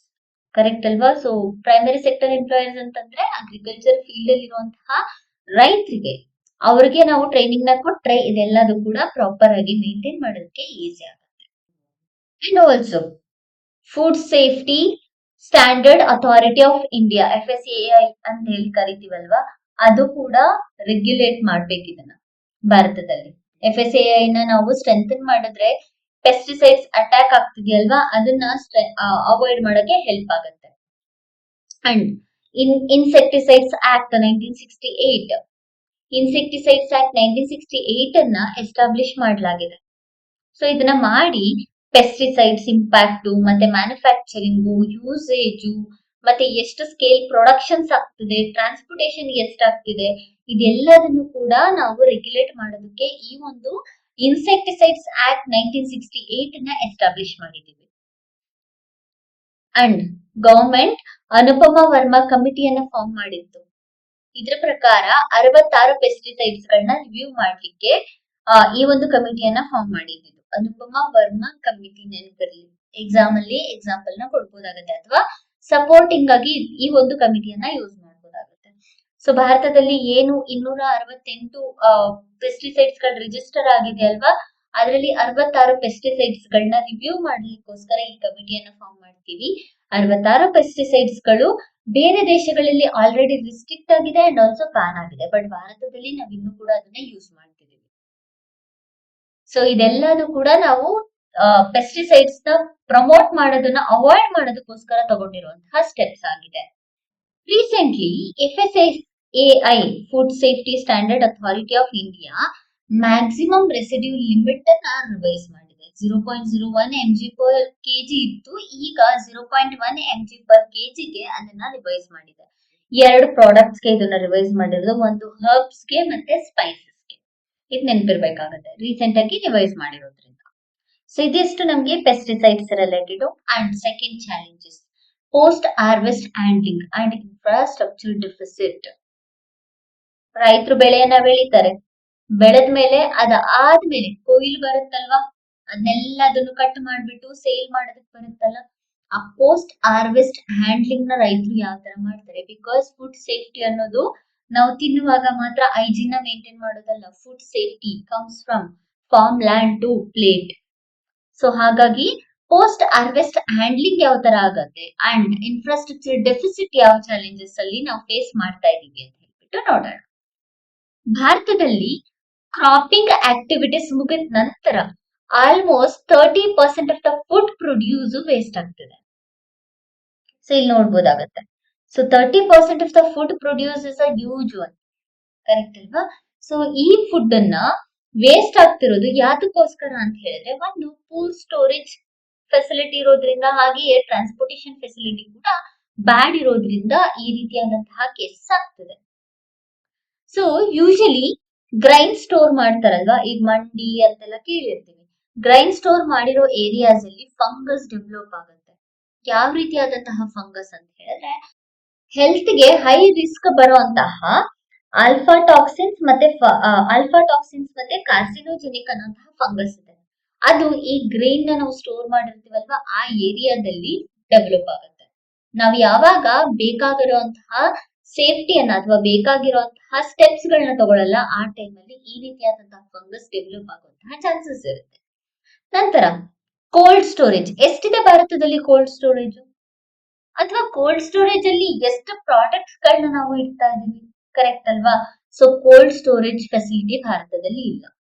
correct ಅಲ್ವಾ? ಸೊ ಪ್ರೈಮರಿ ಸೆಕ್ಟರ್ ಎಂಪ್ಲಾಯರ್ಸ್ ಅಂತಂದ್ರೆ ಅಗ್ರಿಕಲ್ಚರ್ ಫೀಲ್ಡ್ ಅಲ್ಲಿ ಇರುವಂತಹ ರೈತರಿಗೆ, ಅವ್ರಿಗೆ ನಾವು ಟ್ರೈನಿಂಗ್ ನ ಕೊಟ್ರೆ ಇದೆಲ್ಲದೂ ಕೂಡ ಪ್ರಾಪರ್ ಆಗಿ ಮೇಂಟೈನ್ ಮಾಡೋದಕ್ಕೆ ಈಸಿ ಆಗುತ್ತೆ. And also food safety standard authority of India, FSSAI ಅಂತ ಹೇಳಿ ಕರಿತೀವಲ್ವಾ, ಅದು ಕೂಡ ರೆಗ್ಯುಲೇಟ್ ಮಾಡ್ಬೇಕು ಇದನ್ನ ಭಾರತದಲ್ಲಿ. FSSAI ನ ನಾವು ಸ್ಟ್ರೆಂಥನ್ ಮಾಡಿದ್ರೆ ಪೆಸ್ಟಿಸೈಡ್ಸ್ ಅಟ್ಯಾಕ್ ಆಗ್ತಿದೆಯಲ್ವಾ, ಅದನ್ನ ಅವಾಯ್ಡ್ ಮಾಡಕ್ಕೆ ಹೆಲ್ಪ್ ಆಗುತ್ತೆ. And insecticides act 1968, insecticides act 1968 ಅನ್ನ ಎಸ್ಟಾಬ್ಲಿಷ್ ಮಾಡಲಾಗಿದೆ. ಸೊ ಇದನ್ನ ಮಾಡಿ ಪೆಸ್ಟಿಸೈಡ್ಸ್ ಇಂಪ್ಯಾಕ್ಟ್ ಮತ್ತೆ ಮ್ಯಾನುಫ್ಯಾಕ್ಚರಿಂಗು, ಯೂಸೇಜು, ಮತ್ತೆ ಎಷ್ಟು ಸ್ಕೇಲ್ ಪ್ರೊಡಕ್ಷನ್ಸ್ ಆಗ್ತಿದೆ, ಟ್ರಾನ್ಸ್ಪೋರ್ಟೇಷನ್ ಎಷ್ಟಾಗ್ತಿದೆ, ಇದೆಲ್ಲದನ್ನು ಕೂಡ ನಾವು ರೆಗ್ಯುಲೇಟ್ ಮಾಡೋದಕ್ಕೆ ಈ ಒಂದು ಇನ್ಸೆಕ್ಟಿಸೈಡ್ಸ್ ಆಕ್ಟ್ 1968 ನ ಎಸ್ಟಾಬ್ಲಿಷ್ ಮಾಡಿದೀವಿ. ಅಂಡ್ ಗವರ್ಮೆಂಟ್ ಅನುಪಮ ವರ್ಮಾ ಕಮಿಟಿಯನ್ನ ಫಾರ್ಮ್ ಮಾಡಿತ್ತು. ಇದ್ರ ಪ್ರಕಾರ 66 ಪೆಸ್ಟಿಸೈಡ್ಸ್ ಗಳನ್ನ ರಿವ್ಯೂ ಮಾಡ್ಲಿಕ್ಕೆ ಈ ಒಂದು ಕಮಿಟಿಯನ್ನ ಫಾರ್ಮ್ ಮಾಡಿದ್ದು. ಅನುಪಮ ವರ್ಮಾ ಕಮಿಟಿ ನೆನಪಿರಲಿ, ಎಕ್ಸಾಮ್ ಅಲ್ಲಿ ಎಕ್ಸಾಂಪಲ್ ನ ಕೊಡ್ಬೋದಾಗುತ್ತೆ ಅಥವಾ ಸಪೋರ್ಟಿಂಗ್ ಆಗಿ ಈ ಒಂದು ಕಮಿಟಿಯನ್ನ ಯೂಸ್ ಮಾಡಬಹುದಾಗುತ್ತೆ. ಸೊ ಭಾರತದಲ್ಲಿ ಏನು 268 ಪೆಸ್ಟಿಸೈಡ್ಸ್ ಗಳು ರಿಜಿಸ್ಟರ್ ಆಗಿದೆ ಅಲ್ವಾ, ಅದರಲ್ಲಿ 66 ಪೆಸ್ಟಿಸೈಡ್ಸ್ ಗಳನ್ನ ರಿವ್ಯೂ ಮಾಡ್ಲಿಕ್ಕೋಸ್ಕರ ಈ ಕಮಿಟಿಯನ್ನ ಫಾರ್ಮ್ ಮಾಡ್ತೀವಿ. 66 ಪೆಸ್ಟಿಸೈಡ್ಸ್ ಗಳು ಬೇರೆ ದೇಶಗಳಲ್ಲಿ ಆಲ್ರೆಡಿ ರಿಸ್ಟ್ರಿಕ್ಟ್ ಆಗಿದೆ ಅಂಡ್ ಆಲ್ಸೋ ಬ್ಯಾನ್ ಆಗಿದೆ, ಬಟ್ ಭಾರತದಲ್ಲಿ ನಾವು ಇನ್ನೂ ಕೂಡ ಅದನ್ನ ಯೂಸ್ ಮಾಡ್ತಿದ್ದೀವಿ. ಸೊ ಇದೆಲ್ಲದೂ ಕೂಡ ನಾವು ಪೆಸ್ಟಿಸೈಡ್ಸ್ ನ ಪ್ರಮೋಟ್ ಮಾಡೋದನ್ನ ಅವಾಯ್ಡ್ ಮಾಡೋದಕ್ಕೋಸ್ಕರ ತಗೊಂಡಿರುವಂತಹ ಸ್ಟೆಪ್ಸ್ ಆಗಿದೆ. Recently FSSAI food safety standard authority of India maximum residue limit ಅನ್ನ ರಿವೈಸ್ ಮಾಡಿದೆ. 0.01 mg per kg ಇತ್ತು, ಈಗ 0.1 mg per kg ಗೆ ಅದನ್ನ ರಿವೈಸ್ ಮಾಡಿದೆ. 2 ಪ್ರಾಡಕ್ಟ್ಸ್ ಗೆ ಇದನ್ನ ರಿವೈಸ್ ಮಾಡಿರೋದು, ಒಂದು ಹರ್ಬ್ಸ್ ಗೆ ಮತ್ತೆ ಸ್ಪೈಸಸ್ ಗೆ. ಇದು ನೆನಪಿರ್ಬೇಕಾಗತ್ತೆ, ರೀಸೆಂಟ್ ಆಗಿ ರಿವೈಸ್ ಮಾಡಿರೋದ್ರಿಂದ. ಸೊ ಇದಿಷ್ಟು ನಮ್ಗೆ pesticides related. And second challenges, post harvest handling and infrastructure deficit. ರೈತರು ಬೆಳೆಯನ್ನ ಬೆಳೀತಾರೆ, ಬೆಳೆದ್ಮೇಲೆ ಆದ್ಮೇಲೆ ಕೊಯ್ಲು ಬರುತ್ತಲ್ವಾ, ಅದನ್ನೆಲ್ಲದನ್ನು ಕಟ್ ಮಾಡ್ಬಿಟ್ಟು ಸೇಲ್ ಮಾಡೋದಕ್ಕೆ ಬರುತ್ತಲ್ಲ, ಆ ಪೋಸ್ಟ್ ಹಾರ್ವೆಸ್ಟ್ ಹ್ಯಾಂಡ್ಲಿಂಗ್ ನ ರೈತರು ಯಾವ ತರ ಮಾಡ್ತಾರೆ? ಬಿಕಾಸ್ ಫುಡ್ ಸೇಫ್ಟಿ ಅನ್ನೋದು ನಾವು ತಿನ್ನುವಾಗ ಮಾತ್ರ ಹೈಜೀನ್ ನ ಮೇಂಟೈನ್ ಮಾಡೋದಲ್ಲ, food safety comes from farm land to plate. So ಹಾಗಾಗಿ ಪೋಸ್ಟ್ ಹಾರ್ವೆಸ್ಟ್ ಹ್ಯಾಂಡ್ಲಿಂಗ್ ಯಾವ ತರ ಆಗತ್ತೆ ಅಂಡ್ ಇನ್ಫ್ರಾಸ್ಟ್ರಕ್ಚರ್ ಡೆಫಿಸಿಟ್ ಯಾವ ಚಾಲೆಂಜಸ್ ಅಲ್ಲಿ ನಾವು ಫೇಸ್ ಮಾಡ್ತಾ ಇದೀವಿ ಅಂತ ಹೇಳ್ಬಿಟ್ಟು ನೋಡೋಣ. ಭಾರತದಲ್ಲಿ ಕ್ರಾಪಿಂಗ್ ಆಕ್ಟಿವಿಟೀಸ್ ಮುಗಿದ ನಂತರ almost 30% of the food produce waste ಆಗ್ತಿದೆ. ಸೊ ಇಲ್ಲಿ ನೋಡ್ಬೋದಾಗತ್ತೆ. So 30% of the food produce is a huge one, correct ಅಲ್ವಾ? ಸೊ ಈ ಫುಡ್ ಅನ್ನ ವೇಸ್ಟ್ ಆಗ್ತಿರೋದು ಯಾತಕ್ಕೋಸ್ಕರ ಅಂತ ಹೇಳಿದ್ರೆ, ಒಂದು ಪೂರ್ ಸ್ಟೋರೇಜ್ ಫೆಸಿಲಿಟಿ ಇರೋದ್ರಿಂದ, ಹಾಗೆಯೇ ಟ್ರಾನ್ಸ್ಪೋರ್ಟೇಷನ್ ಫೆಸಿಲಿಟಿ ಕೂಡ ಬ್ಯಾಡ್ ಇರೋದ್ರಿಂದ ಈ ರೀತಿಯಾದಂತಹ ಕೇಸಸ್ ಆಗ್ತದೆ. ಸೊ ಯೂಶಲಿ ಗ್ರೈನ್ ಸ್ಟೋರ್ ಮಾಡ್ತಾರಲ್ವಾ, ಈಗ ಮಂಡಿ ಅಂತೆಲ್ಲ ಕೇಳಿರ್ತೀವಿ, ಗ್ರೈನ್ ಸ್ಟೋರ್ ಮಾಡಿರೋ ಏರಿಯಾಸ್ ಅಲ್ಲಿ ಫಂಗಸ್ ಡೆವಲಪ್ ಆಗುತ್ತೆ. ಯಾವ ರೀತಿಯಾದಂತಹ ಫಂಗಸ್ ಅಂತ ಹೇಳಿದ್ರೆ, ಹೆಲ್ತ್ ಗೆ ಹೈ ರಿಸ್ಕ್ ಬರುವಂತಹ ಆಲ್ಫಾ ಟಾಕ್ಸಿನ್ಸ್ ಮತ್ತೆ ಕಾರ್ಸಿನೋಜೆನಿಕ್ ಅನ್ನುವಂತಹ ಫಂಗಸ್ ಇದೆ. ಅದು ಈ ಗ್ರೈನ್ ನ ನಾವು ಸ್ಟೋರ್ ಮಾಡಿರ್ತೀವಲ್ವಾ, ಆ ಏರಿಯಾದಲ್ಲಿ ಡೆವಲಪ್ ಆಗುತ್ತೆ. ನಾವು ಯಾವಾಗ ಬೇಕಾಗಿರುವಂತಹ ಸೇಫ್ಟಿಯನ್ನ ಅಥವಾ ಬೇಕಾಗಿರುವಂತಹ ಸ್ಟೆಪ್ಸ್ ಗಳನ್ನ ತಗೊಳ್ಳಲ್ಲ, ಆ ಟೈಮಲ್ಲಿ ಈ ರೀತಿಯಾದಂತಹ ಫಂಗಸ್ ಡೆವಲಪ್ ಆಗುವಂತಹ ಚಾನ್ಸಸ್ ಇರುತ್ತೆ. ನಂತರ ಕೋಲ್ಡ್ ಸ್ಟೋರೇಜ್ ಎಷ್ಟಿದೆ ಭಾರತದಲ್ಲಿ? ಕೋಲ್ಡ್ ಸ್ಟೋರೇಜ್ ಅಥವಾ ಕೋಲ್ಡ್ ಸ್ಟೋರೇಜ್ ಅಲ್ಲಿ ಎಷ್ಟು ಪ್ರಾಡಕ್ಟ್ಸ್ ಗಳನ್ನ ನಾವು ಇಡ್ತಾ ಇದೀವಿ, ಕರೆಕ್ಟ್ ಅಲ್ವಾ? ಸೊ ಕೋಲ್ಡ್ ಸ್ಟೋರೇಜ್ ಫೆಸಿಲಿಟಿ ಭಾರತದಲ್ಲಿ ಇಲ್ಲ.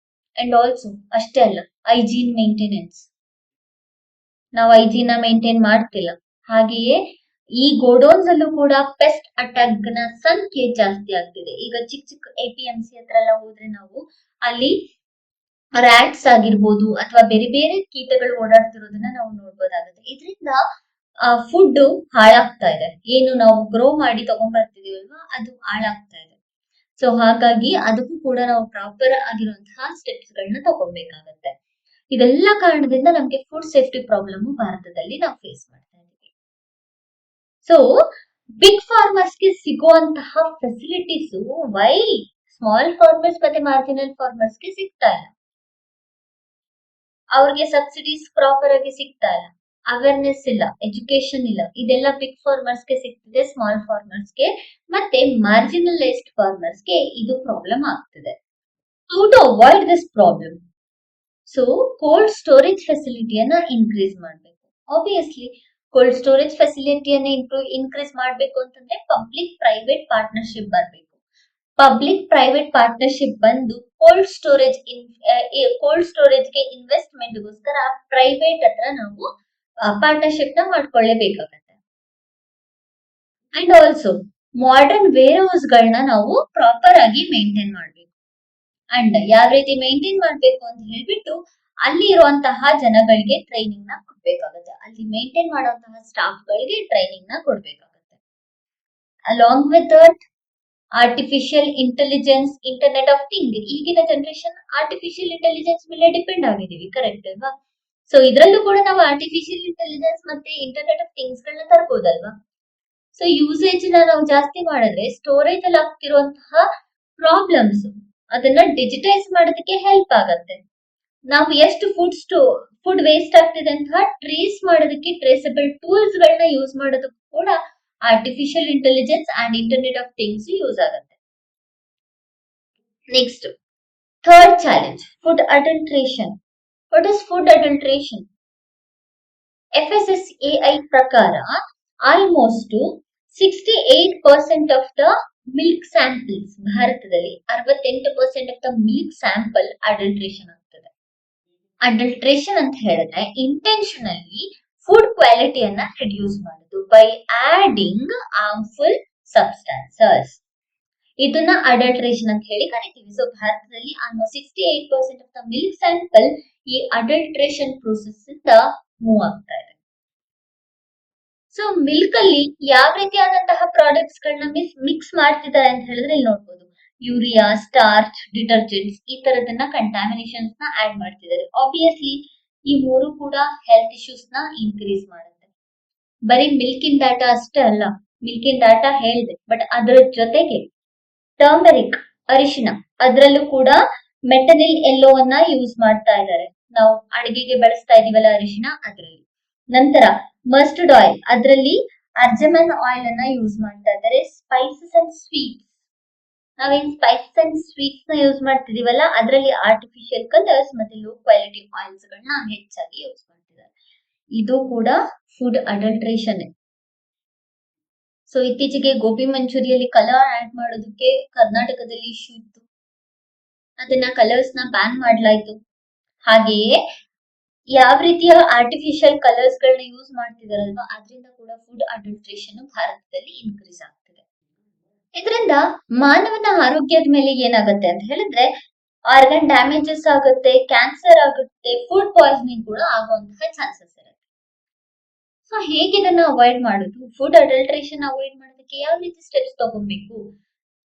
ಅಂಡ್ ಆಲ್ಸೋ ಅಷ್ಟೇ ಅಲ್ಲ, ಹೈಜೀನ್ ಮೇಂಟೆನೆನ್ಸ್, ನಾವು ಹೈಜೀನ್ ಮೇಂಟೈನ್ ಮಾಡ್ತಿಲ್ಲ. ಹಾಗೆಯೇ ಈ ಗೋಡೌನ್ಸ್ ಅಲ್ಲೂ ಕೂಡ ಪೆಸ್ಟ್ ಅಟ್ಯಾಕ್ ನ ಸಂಖ್ಯೆ ಜಾಸ್ತಿ ಆಗ್ತಿದೆ. ಈಗ ಚಿಕ್ಕ ಚಿಕ್ಕ APMC ಹತ್ರ ಎಲ್ಲ ಹೋದ್ರೆ ನಾವು ಅಲ್ಲಿ ರ್ಯಾಟ್ಸ್ ಆಗಿರ್ಬೋದು ಅಥವಾ ಬೇರೆ ಬೇರೆ ಕೀಟಗಳು ಓಡಾಡ್ತಿರೋದನ್ನ ನಾವು ನೋಡ್ಬೋದಾಗುತ್ತೆ. ಇದರಿಂದ ಫುಡ್ ಹಾಳಾಗ್ತಾ ಇದೆ, ಏನು ನಾವು ಗ್ರೋ ಮಾಡಿ ತಗೊಂಡ್ಬರ್ತಿದೀವಲ್ವಾ, ಅದು ಹಾಳಾಗ್ತಾ ಇದೆ. ಸೊ ಹಾಗಾಗಿ ಅದಕ್ಕೂ ಕೂಡ ನಾವು ಪ್ರಾಪರ್ ಆಗಿರುವಂತಹ ಸ್ಟೆಪ್ಸ್ ಗಳನ್ನ ತಗೊಬೇಕಾಗತ್ತೆ. ಇದೆಲ್ಲ ಕಾರಣದಿಂದ ನಮ್ಗೆ ಫುಡ್ ಸೇಫ್ಟಿ ಪ್ರಾಬ್ಲಮ್ ಭಾರತದಲ್ಲಿ ನಾವು ಫೇಸ್ ಮಾಡ್ತಾ ಇದೀವಿ. ಸೊ ಬಿಗ್ ಫಾರ್ಮರ್ಸ್ ಗೆ ಸಿಗುವಂತಹ ಫೆಸಿಲಿಟೀಸ್ ವೈ ಸ್ಮಾಲ್ ಫಾರ್ಮರ್ಸ್ ಮತ್ತೆ ಮಾರ್ಜಿನಲ್ ಫಾರ್ಮರ್ಸ್ ಗೆ ಸಿಗ್ತಾ ಇಲ್ಲ. ಅವ್ರಿಗೆ ಸಬ್ಸಿಡೀಸ್ ಪ್ರಾಪರ್ ಆಗಿ ಸಿಗ್ತಾ ಇಲ್ಲ, ಅವೇರ್ನೆಸ್ ಇಲ್ಲ, ಎಜುಕೇಶನ್ ಇಲ್ಲ. ಇದೆಲ್ಲ ಬಿಗ್ ಫಾರ್ಮರ್ಸ್ ಗೆ ಸಿಗ್ತಿದೆ, ಸ್ಮಾಲ್ ಫಾರ್ಮರ್ಸ್ ಗೆ ಮತ್ತೆ ಮಾರ್ಜಿನಲೈಸ್ಡ್ ಫಾರ್ಮರ್ಸ್ ಗೆ ಇದು ಪ್ರಾಬ್ಲಮ್ ಆಗ್ತಿದೆ. How to avoid this problem? So cold storage ಫೆಸಿಲಿಟಿಯನ್ನ ಇನ್ಕ್ರೀಸ್ ಮಾಡಬೇಕು. ಆಬ್ವಿಯಸ್ಲಿ ಕೋಲ್ಡ್ ಸ್ಟೋರೇಜ್ ಫೆಸಿಲಿಟಿಯನ್ನ ಇನ್ಕ್ರೀಸ್ ಮಾಡಬೇಕು ಅಂತಂದ್ರೆ ಪಬ್ಲಿಕ್ ಪ್ರೈವೇಟ್ ಪಾರ್ಟ್ನರ್ಶಿಪ್ ಬರಬೇಕು. ಪಬ್ಲಿಕ್ ಪ್ರೈವೇಟ್ ಪಾರ್ಟ್ನರ್ಶಿಪ್ ಬಂದು ಕೋಲ್ಡ್ ಸ್ಟೋರೇಜ್ ಗೆ ಇನ್ವೆಸ್ಟ್ಮೆಂಟ್ ಗೋಸ್ಕರ ಪ್ರೈವೇಟ್ ಹತ್ರ ನಾವು ಪಾರ್ಟ್ನರ್ಶಿಪ್ ನ ಮಾಡ್ಕೊಳ್ಳೇಬೇಕಾಗತ್ತೆ. And also modern warehouse ಗಳನ್ನ ನಾವು ಪ್ರಾಪರ್ ಆಗಿ ಮೇಂಟೈನ್ ಮಾಡ್ಬೇಕು. ಅಂಡ್ ಯಾವ ರೀತಿ ಮೇಂಟೈನ್ ಮಾಡ್ಬೇಕು ಅಂತ ಹೇಳ್ಬಿಟ್ಟು ಅಲ್ಲಿ ಇರುವಂತಹ ಜನಗಳಿಗೆ ಟ್ರೈನಿಂಗ್ ನ ಕೊಡ್ಬೇಕಾಗತ್ತೆ. ಅಲ್ಲಿ ಮೇಂಟೈನ್ ಮಾಡುವಂತಹ ಸ್ಟಾಫ್ ಗಳಿಗೆ ಟ್ರೈನಿಂಗ್ ನ ಕೊಡ್ಬೇಕಾಗತ್ತೆ. Along with that artificial intelligence, internet of thing. ಈಗಿನ ಜನರೇಷನ್ ಆರ್ಟಿಫಿಷಿಯಲ್ ಇಂಟೆಲಿಜೆನ್ಸ್ ಮೇಲೆ ಡಿಪೆಂಡ್ ಆಗಿದೀವಿ, ಕರೆಕ್ಟ್ ಅಲ್ವಾ? ಸೊ ಇದ್ರಲ್ಲೂ ಕೂಡ ನಾವು ಆರ್ಟಿಫಿಷಿಯಲ್ ಇಂಟೆಲಿಜೆನ್ಸ್ ಮತ್ತೆ ಇಂಟರ್ನೆಟ್ ಆಫ್ ಥಿಂಗ್ಸ್ ಗಳನ್ನ ತರಬಹುದಲ್ವಾ? ಸೊ ಯೂಸೇಜ್ ನ ನಾವು ಜಾಸ್ತಿ ಮಾಡಿದ್ರೆ ಸ್ಟೋರೇಜ್ ಅಲ್ಲಿ ಆಗ್ತಿರುವಂತಹ ಪ್ರಾಬ್ಲಮ್ಸ್ ಅದನ್ನ ಡಿಜಿಟೈಸ್ ಮಾಡೋದಕ್ಕೆ ಹೆಲ್ಪ್ ಆಗತ್ತೆ. ನಾವು ಎಷ್ಟು ಫುಡ್ ವೇಸ್ಟ್ ಆಗ್ತಿದೆ ಅಂತ ಟ್ರೇಸ್ ಮಾಡೋದಕ್ಕೆ ಟ್ರೇಸಬಲ್ ಟೂಲ್ಸ್ ಗಳನ್ನ ಯೂಸ್ ಮಾಡೋದಕ್ಕೂ ಕೂಡ artificial intelligence and internet of things use ಆಗುತ್ತೆ. Next, third challenge, food adulteration. What is food adulteration? FSSAI ಪ್ರಕಾರ almost 68% of the milk samples, ಭಾರತದಲ್ಲಿ 68% of the milk sample adulteration ಆಗ್ತದೆ. Adulteration ಅಂತ ಹೇಳಿದ್ರೆ intentionally food ಕ್ವಾಲಿಟಿಯನ್ನ reduce ಮಾಡೋದು by adding harmful substances. ಇದನ್ನ adulteration ಅಂತ ಹೇಳಿ ಕರಿತೀವಿ. ಸೊ ಭಾರತದಲ್ಲಿ almost 68% of the milk sample ಈ ಅಡಲ್ಟ್ರೇಷನ್ ಪ್ರೋಸೆಸ್ ಇಂದ ಮೂವ್ ಆಗ್ತಾ ಇದೆ. ಸೊ ಮಿಲ್ಕ್ ಅಲ್ಲಿ ಯಾವ ರೀತಿಯಾದಂತಹ ಪ್ರಾಡಕ್ಟ್ಸ್ ಗಳನ್ನ ಮಿಕ್ಸ್ ಮಾಡ್ತಿದ್ದಾರೆ ಅಂತ ಹೇಳಿದ್ರೆ ಇಲ್ಲಿ ನೋಡ್ಬೋದು, ಯೂರಿಯಾ, ಸ್ಟಾರ್ಚ್, ಡಿಟರ್ಜೆಂಟ್ಸ್ ಈ ತರದನ್ನ ಕಂಟಾಮಿನೇಷನ್ಸ್ ನ ಆಡ್ ಮಾಡ್ತಿದ್ದಾರೆ. ಆಬ್ವಿಯಸ್ಲಿ ಈ ಮೂರು ಕೂಡ ಹೆಲ್ತ್ ಇಶ್ಯೂಸ್ ನ ಇನ್ಕ್ರೀಸ್ ಮಾಡುತ್ತೆ. ಬರೀ ಮಿಲ್ಕ್ ಇನ್ ಡಾಟಾ ಅಷ್ಟೇ ಅಲ್ಲ, ಮಿಲ್ಕ್ ಇನ್ ಡಾಟಾ ಹೇಳಿದೆ, ಬಟ್ ಅದರ ಜೊತೆಗೆ ಟರ್ಮರಿಕ್, ಅರಿಶಿನ, ಅದರಲ್ಲೂ ಕೂಡ ಮೆಟನಿಲ್ ಎಲ್ಲೋವನ್ನ ಯೂಸ್ ಮಾಡ್ತಾ ಇದ್ದಾರೆ. ನಾವು ಅಡಿಗೆಗೆ ಬಳಸ್ತಾ ಇದೀವಲ್ಲ ಅರಿಶಿನ, ಅದರಲ್ಲಿ. ನಂತರ ಮಸ್ಟರ್ಡ್ ಆಯಿಲ್, ಅದರಲ್ಲಿ ಅರ್ಜಮನ್ ಆಯಿಲ್ ಅನ್ನ ಯೂಸ್ ಮಾಡ್ತಾ ಇದ್ದಾರೆ. ಸ್ಪೈಸಸ್ ಅಂಡ್ ಸ್ವೀಟ್ಸ್, ನಾವೇನ್ ಸ್ಪೈಸಸ್ ಅಂಡ್ ಸ್ವೀಟ್ಸ್ ನ ಯೂಸ್ ಮಾಡ್ತಿದೀವಲ್ಲ, ಅದರಲ್ಲಿ ಆರ್ಟಿಫಿಷಿಯಲ್ ಕಲರ್ಸ್ ಮತ್ತೆ ಲೋ ಕ್ವಾಲಿಟಿ ಆಯಿಲ್ಸ್ ಗಳನ್ನ ಹೆಚ್ಚಾಗಿ ಯೂಸ್ ಮಾಡ್ತಿದ್ದಾರೆ. ಇದು ಕೂಡ ಫುಡ್ ಅಡಲ್ಟ್ರೇಷನ್. ಸೊ ಇತ್ತೀಚೆಗೆ ಗೋಬಿ ಮಂಚೂರಿಯಲ್ಲಿ ಕಲರ್ ಆಡ್ ಮಾಡೋದಕ್ಕೆ ಕರ್ನಾಟಕದಲ್ಲಿ ಇಶ್ಯೂ ಇತ್ತು, ಅದನ್ನ ಕಲರ್ಸ್ ನ ಬ್ಯಾನ್ ಮಾಡ್ಲಾಯ್ತು. ಹಾಗೆಯೇ ಯಾವ ರೀತಿಯ ಆರ್ಟಿಫಿಷಿಯಲ್ ಕಲರ್ಸ್ ಗಳನ್ನ ಯೂಸ್ ಮಾಡ್ತಿದಾರಲ್ವಾ, ಅದರಿಂದ ಕೂಡ ಫುಡ್ ಅಡಲ್ಟ್ರೇಷನ್ ಭಾರತದಲ್ಲಿ ಇನ್ಕ್ರೀಸ್ ಆಗ್ತಿದೆ. ಇದರಿಂದ ಮಾನವನ ಆರೋಗ್ಯದ ಮೇಲೆ ಏನಾಗುತ್ತೆ ಅಂತ ಹೇಳಿದ್ರೆ ಆರ್ಗನ್ ಡ್ಯಾಮೇಜಸ್ ಆಗುತ್ತೆ, ಕ್ಯಾನ್ಸರ್ ಆಗುತ್ತೆ, ಫುಡ್ ಪಾಯ್ಸನಿಂಗ್ ಕೂಡ ಆಗುವಂತಹ ಚಾನ್ಸಸ್ ಇರುತ್ತೆ. ಸೊ ಹೇಗೆ ಇದನ್ನ ಅವಾಯ್ಡ್ ಮಾಡೋದು? ಫುಡ್ ಅಡಲ್ಟ್ರೇಷನ್ ಅವಾಯ್ಡ್ ಮಾಡೋದಕ್ಕೆ ಯಾವ ರೀತಿ ಸ್ಟೆಪ್ಸ್ ತಗೊಬೇಕು?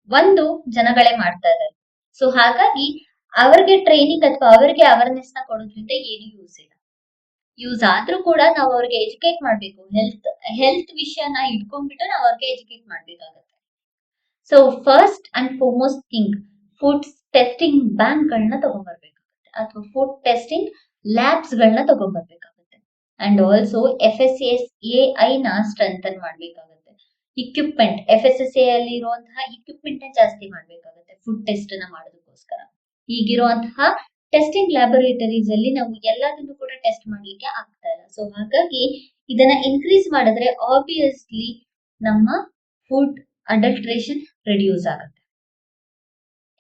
ಒಂದು, ಜನಗಳೇ ಮಾಡ್ತಾ ಇದ್ದಾರೆ. ಸೊ ಹಾಗಾಗಿ ಅವ್ರಿಗೆ ಟ್ರೈನಿಂಗ್ ಅಥವಾ ಅವರಿಗೆ ಅವೇರ್ನೆಸ್ ನ ಕೊಡೋದ್ರಿಂದ ಏನು ಯೂಸ್ ಇಲ್ಲ. ಯೂಸ್ ಆದ್ರೂ ಕೂಡ ನಾವು ಅವ್ರಿಗೆ ಎಜುಕೇಟ್ ಮಾಡ್ಬೇಕು. ಹೆಲ್ತ್ ವಿಷಯನ ಇಟ್ಕೊಂಡ್ಬಿಟ್ಟು ನಾವು ಅವ್ರಿಗೆ ಎಜುಕೇಟ್ ಮಾಡ್ಬೇಕಾಗತ್ತೆ. So first and foremost thing, food testing bank ಗಳನ್ನ ತಗೊಂಡ್ಬರ್ಬೇಕಾಗುತ್ತೆ ಅಥವಾ ಫುಡ್ ಟೆಸ್ಟಿಂಗ್ ಲ್ಯಾಬ್ಸ್ ಗಳನ್ನ ತಗೊಂಡ್ಬರ್ಬೇಕಾಗುತ್ತೆ. ಅಂಡ್ ಆಲ್ಸೋ FSSAI ನ ಸ್ಟ್ರೆಂಥನ್ ಮಾಡ್ಬೇಕಾಗುತ್ತೆ. ಇಕ್ವಿಪ್ಮೆಂಟ್, FSSAI ಅಲ್ಲಿ ಇರುವಂತಹ ಇಕ್ವಿಪ್ಮೆಂಟ್ ನ ಜಾಸ್ತಿ ಮಾಡ್ಬೇಕಾಗುತ್ತೆ ಫುಡ್ ಟೆಸ್ಟ್ ನ ಮಾಡೋದಕ್ಕೋಸ್ಕರ. ಈಗಿರುವಂತಹ ಟೆಸ್ಟಿಂಗ್ ಲ್ಯಾಬೊರೇಟರೀಸ್ ಅಲ್ಲಿ ನಾವು ಎಲ್ಲದನ್ನು ಕೂಡ ಟೆಸ್ಟ್ ಮಾಡ್ಲಿಕ್ಕೆ ಆಗ್ತಾ ಇಲ್ಲ. ಸೊ ಹಾಗಾಗಿ ಇದನ್ನ ಇನ್ಕ್ರೀಸ್ ಮಾಡಿದ್ರೆ ಆಬ್ವಿಯಸ್ಲಿ ನಮ್ಮ ಫುಡ್ ಅಡಲ್ಟ್ರೇಷನ್ ರಿಡ್ಯೂಸ್ ಆಗುತ್ತೆ.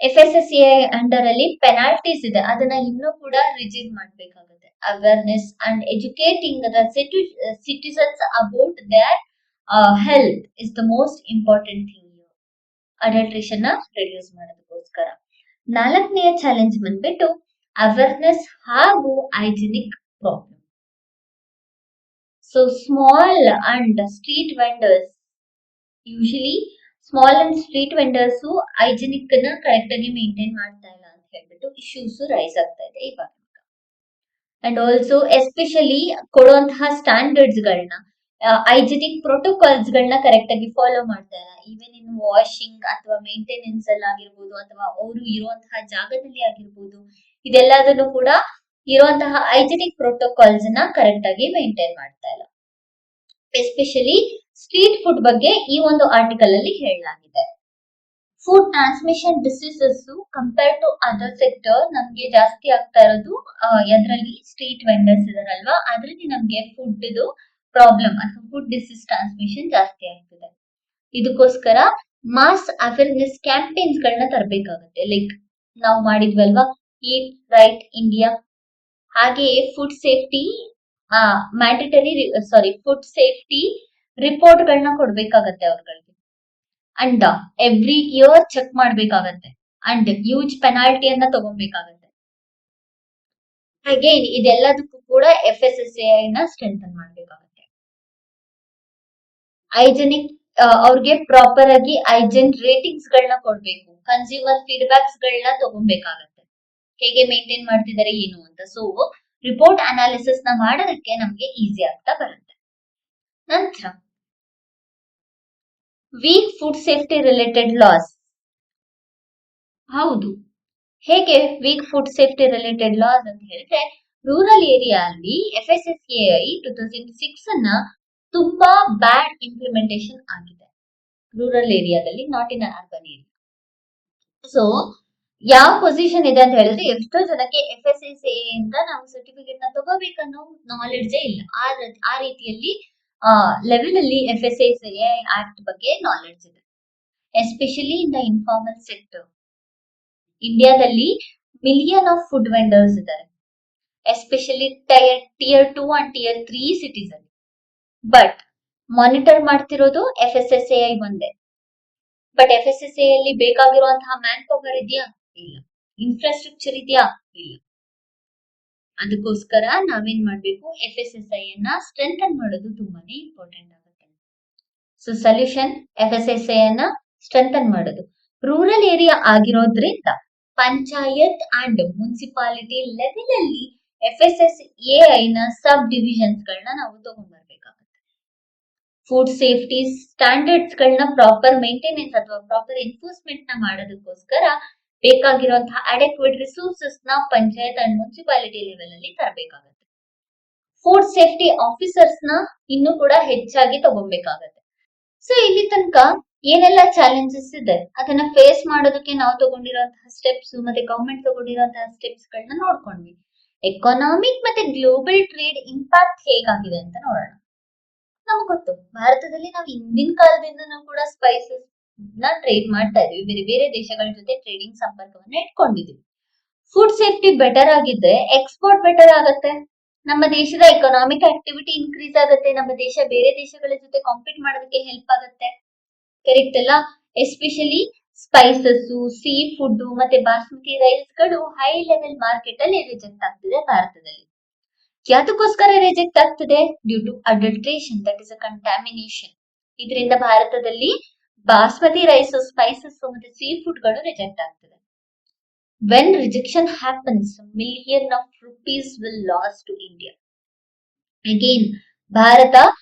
FSSAI ಅಂಡರ್ ಅಲ್ಲಿ ಪೆನಾಲ್ಟೀಸ್ ಇದೆ, ಅದನ್ನ ಇನ್ನೂ ಕೂಡ ರಿಜಿಡ್ ಮಾಡ್ಬೇಕಾಗುತ್ತೆ. Awareness and educating the citizens about their health is the most important thing adulteration ನ ರಿಡ್ಯೂಸ್ ಮಾಡೋದಕ್ಕೋಸ್ಕರ. ನಾಲ್ಕನೆಯ ಚಾಲೆಂಜ್ ಬಂದ್ಬಿಟ್ಟು ಅವೇರ್ನೆಸ್ ಹಾಗೂ hygienic problem. So small and street vendors, usually small and street vendors hygienic ನ correct ಆಗಿ maintain ಮಾಡ್ತಾ ಇಲ್ಲ ಅಂತ ಹೇಳ್ಬಿಟ್ಟು ಇಶ್ಯೂಸ್ ರೈಸ್ ಆಗ್ತಾ ಇದೆ ಇವಾಗ. ಅಂಡ್ ಆಲ್ಸೋ ಎಸ್ಪೆಷಲಿ ಕೊಡುವಂತಹ ಸ್ಟ್ಯಾಂಡರ್ಡ್ಸ್ ಗಳನ್ನ ಹೈಜಿನಿಕ್ ಪ್ರೋಟೋಕಾಲ್ಸ್ ಗಳನ್ನ ಕರೆಕ್ಟ್ ಆಗಿ ಫಾಲೋ ಮಾಡ್ತಾ ಇಲ್ಲ. ಈವನ್ ಇನ್ ವಾಷಿಂಗ್ ಅಥವಾ ಮೇಂಟೆನೆನ್ಸ್ ಅಲ್ಲಿ ಆಗಿರ್ಬೋದು, ಅಥವಾ ಅವರು ಇರುವಂತಹ ಜಾಗದಲ್ಲಿ ಆಗಿರ್ಬೋದು, ಇದೆಲ್ಲದನ್ನು ಕೂಡ ಇರುವಂತಹ ಹೈಜಿನಿಕ್ ಪ್ರೋಟೋಕಾಲ್ಸ್ ನ ಕರೆಕ್ಟ್ ಆಗಿ ಮೇಂಟೈನ್ ಮಾಡ್ತಾ ಇಲ್ಲ. ಎಸ್ಪೆಷಲಿ ಸ್ಟ್ರೀಟ್ ಫುಡ್ ಬಗ್ಗೆ ಈ ಒಂದು ಆರ್ಟಿಕಲ್ ಅಲ್ಲಿ ಹೇಳಲಾಗಿದೆ. Food transmission diseases compare to other sector ನಮ್ಗೆ ಜಾಸ್ತಿ ಆಗ್ತಾ ಇರೋದು ಎದ್ರಲ್ಲಿ ಸ್ಟ್ರೀಟ್ ವೆಂಡರ್ಸ್ ಇದಾರಲ್ವಾ, ಅದ್ರಲ್ಲಿ ನಮ್ಗೆ ಫುಡ್ ಪ್ರಾಬ್ಲಮ್ ಅಥವಾ ಫುಡ್ ಡಿಸೀಸ್ ಟ್ರಾನ್ಸ್ಮಿಷನ್ ಜಾಸ್ತಿ ಆಗ್ತಿದೆ. ಇದಕ್ಕೋಸ್ಕರ ಮಾಸ್ ಅವೇರ್ನೆಸ್ ಕ್ಯಾಂಪೇನ್ಸ್ ಗಳನ್ನ ತರಬೇಕಾಗುತ್ತೆ. ಲೈಕ್ ನಾವು ಮಾಡಿದ್ವಲ್ವಾ ಈಟ್ ರೈಟ್ ಇಂಡಿಯಾ, ಹಾಗೆಯೇ food safety food safety report ಗಳನ್ನ ಕೊಡ್ಬೇಕಾಗತ್ತೆ ಅವ್ರಗಳಿಗೆ. ಅಂಡ್ ಎವ್ರಿ ಇಯರ್ ಚೆಕ್ ಮಾಡ್ಬೇಕಾಗತ್ತೆ ಅಂಡ್ ಹ್ಯೂಜ್ ಪೆನಾಲ್ಟಿಯನ್ನ ತಗೊಬೇಕಾಗತ್ತೆ. ಹಾಗೆ ಇದೆಲ್ಲದಕ್ಕೂ ಕೂಡ FSSAI ನ ಸ್ಟ್ರೆಂಥನ್ ಮಾಡ್ಬೇಕಾಗತ್ತೆ. ಹೈಜೆನಿಕ್ ಅವ್ರಿಗೆ ಪ್ರಾಪರ್ ಆಗಿ ಹೈಜೆನ್ ರೇಟಿಂಗ್ಸ್ ಗಳನ್ನ ಕೊಡ್ಬೇಕು. ಕನ್ಸ್ಯೂಮರ್ ಫೀಡ್ಬ್ಯಾಕ್ಸ್ ಗಳನ್ನ ತಗೊಬೇಕಾಗತ್ತೆ, ಹೇಗೆ ಮೇಂಟೈನ್ ಮಾಡ್ತಿದ್ದಾರೆ ಏನು ಅಂತ. ಸೊ ರಿಪೋರ್ಟ್ ಅನಾಲಿಸಿಸ್ ನ ಮಾಡೋದಕ್ಕೆ ನಮ್ಗೆ ಈಸಿ ಆಗ್ತಾ ಬರುತ್ತೆ. ನಂತರ weak food safety related loss. ಹೌದು, ಹೇಗೆ weak food safety related loss ಅಂತ ಹೇಳಿದ್ರೆ, ರೂರಲ್ ಏರಿಯಾ ಅಲ್ಲಿ FSSAI 2006 ಅನ್ನ ತುಂಬಾ ಬ್ಯಾಡ್ ಇಂಪ್ಲಿಮೆಂಟೇಶನ್ ಆಗಿದೆ ರೂರಲ್ ಏರಿಯಾದಲ್ಲಿ, not in urban area. So ಯಾವ ಪೊಸಿಷನ್ ಇದೆ ಅಂತ ಹೇಳಿದ್ರೆ, ಎಷ್ಟೋ ಜನಕ್ಕೆ FSSAI ಇಂದ ನಾವು ಸರ್ಟಿಫಿಕೇಟ್ ನ ತಗೋಬೇಕನ್ನೋ ನಾಲೆಡ್ಜೇ ಇಲ್ಲ. ಆ ರೀತಿಯಲ್ಲಿ ಲೆವೆಲ್ ಅಲ್ಲಿ FSSAI ಆಕ್ಟ್ ಬಗ್ಗೆ ನಾಲೆಡ್ಜ್ ಇದೆ. Especially in the informal sector. ಇಂಡಿಯಾದಲ್ಲಿ ಮಿಲಿಯನ್ ಆಫ್ ಫುಡ್ ವೆಂಡರ್ಸ್ ಇದ್ದಾರೆ, especially tier 2 and tier 3 cities ಅಲ್ಲಿ. ಬಟ್ ಮಾನಿಟರ್ ಮಾಡ್ತಿರೋದು FSSAI ಒಂದೇ. ಬಟ್ FSSAI ಅಲ್ಲಿ ಬೇಕಾಗಿರುವಂತಹ ಮ್ಯಾನ್ ಪವರ್ ಇದೆಯಾ? ಇಲ್ಲ. ಇನ್ಫ್ರಾಸ್ಟ್ರಕ್ಚರ್ ಇದೆಯಾ? ಇಲ್ಲ. ಅದಕ್ಕೋಸ್ಕರ ನಾವೇನ್ ಮಾಡ್ಬೇಕು, FSSAI ಅನ್ನ ಸ್ಟ್ರೆಂಥನ್ ಮಾಡೋದು ತುಂಬಾನೇ ಇಂಪಾರ್ಟೆಂಟ್ ಆಗುತ್ತೆ. ಸೊ ಸೊಲ್ಯೂಷನ್ FSSAI ಅನ್ನ ಸ್ಟ್ರೆಂಥನ್ ಮಾಡೋದು. ರೂರಲ್ ಏರಿಯಾ ಆಗಿರೋದ್ರಿಂದ ಪಂಚಾಯತ್ ಅಂಡ್ ಮುನ್ಸಿಪಾಲಿಟಿ ಲೆವೆಲ್ ಅಲ್ಲಿ FSSAI ನ ಸಬ್ ಡಿವಿಷನ್ಸ್ ಗಳನ್ನ ನಾವು ತಗೊಂಡ್ಬರ್ಬೇಕಾಗುತ್ತೆ. ಫುಡ್ ಸೇಫ್ಟಿ ಸ್ಟ್ಯಾಂಡರ್ಡ್ಸ್ ಗಳನ್ನ ಪ್ರಾಪರ್ ಮೇಂಟೆನೆನ್ಸ್ ಅಥವಾ ಪ್ರಾಪರ್ ಎನ್ಫೋರ್ಸ್ಮೆಂಟ್ ನ ಮಾಡೋದಕ್ಕೋಸ್ಕರ ಬೇಕಾಗಿರುವಂತಹ ಅಡೆಕ್ವೇಟ್ ರಿಸೋರ್ಸಸ್ ನ ಪಂಚಾಯತ್ ಅಂಡ್ ಮುನ್ಸಿಪಾಲಿಟಿ ಲೆವೆಲ್ ಅಲ್ಲಿ ತರಬೇಕಾಗುತ್ತೆ. ಫುಡ್ ಸೇಫ್ಟಿ ಆಫೀಸರ್ಸ್ ನ ಇನ್ನೂ ಕೂಡ ಹೆಚ್ಚಾಗಿ ತಗೊಬೇಕಾಗತ್ತೆ. ಸೊ ಇಲ್ಲಿ ತನಕ ಏನೆಲ್ಲ ಚಾಲೆಂಜಸ್ ಇದೆ ಅದನ್ನ ಫೇಸ್ ಮಾಡೋದಕ್ಕೆ ನಾವು ತಗೊಂಡಿರುವಂತಹ ಸ್ಟೆಪ್ಸ್ ಮತ್ತೆ ಗವರ್ಮೆಂಟ್ ತಗೊಂಡಿರುವಂತಹ ಸ್ಟೆಪ್ಸ್ ಗಳನ್ನ ನೋಡ್ಕೊಂಡ್ವಿ. ಎಕಾನಾಮಿಕ್ ಮತ್ತೆ ಗ್ಲೋಬಲ್ ಟ್ರೇಡ್ ಇಂಪ್ಯಾಕ್ಟ್ ಹೇಗಾಗಿದೆ ಅಂತ ನೋಡೋಣ. ನಮ್ಗೆ ಗೊತ್ತು, ಭಾರತದಲ್ಲಿ ನಾವು ಹಿಂದಿನ ಕಾಲದಿಂದನೂ ಕೂಡ ಸ್ಪೈಸಸ್ ನ ಟ್ರೇಡ್ ಮಾಡ್ತಾ ಇದೀವಿ, ಬೇರೆ ಬೇರೆ ದೇಶಗಳ ಜೊತೆ ಟ್ರೇಡಿಂಗ್ ಸಂಪರ್ಕವನ್ನ ಇಟ್ಕೊಂಡಿದೀವಿ. ಫುಡ್ ಸೇಫ್ಟಿ ಬೆಟರ್ ಆಗಿದ್ರೆ ಎಕ್ಸ್ಪೋರ್ಟ್ ಬೆಟರ್ ಆಗತ್ತೆ, ನಮ್ಮ ದೇಶದ ಎಕನಾಮಿಕ್ ಆಕ್ಟಿವಿಟಿ ಇನ್ಕ್ರೀಸ್ ಆಗುತ್ತೆ, ನಮ್ಮ ದೇಶ ಬೇರೆ ದೇಶಗಳ ಜೊತೆ ಕಾಂಪೀಟ್ ಮಾಡೋದಕ್ಕೆ ಹೆಲ್ಪ್ ಆಗುತ್ತೆ. ಕರೆಕ್ಟ್ ಅಲ್ಲ? ಎಸ್ಪೆಷಲಿ ಸ್ಪೈಸಸ್, ಸೀ ಫುಡ್ ಮತ್ತೆ ಬಾಸ್ಮತಿ ರೈಸ್ ಗಳು ಹೈ ಲೆವೆಲ್ ಮಾರ್ಕೆಟ್ ಅಲ್ಲಿ ರಿಜೆಕ್ಟ್ ಆಗ್ತಿದೆ ಭಾರತದಲ್ಲಿ. ಯಾತಕ್ಕೋಸ್ಕರ ರಿಜೆಕ್ಟ್ ಆಗ್ತದೆ? Due to adulteration, that is a contamination. ಇದರಿಂದ ಭಾರತದಲ್ಲಿ ಬಾಸ್ಮತಿ ರೈಸ್, ಸ್ಪೈಸಸ್ ಮತ್ತೆ ಸೀ ಫುಡ್ ಗಳು ರಿಜೆಕ್ಟ್ ಆಗ್ತದೆ. When rejection happens, million of rupees will lost to India. Again, Bharat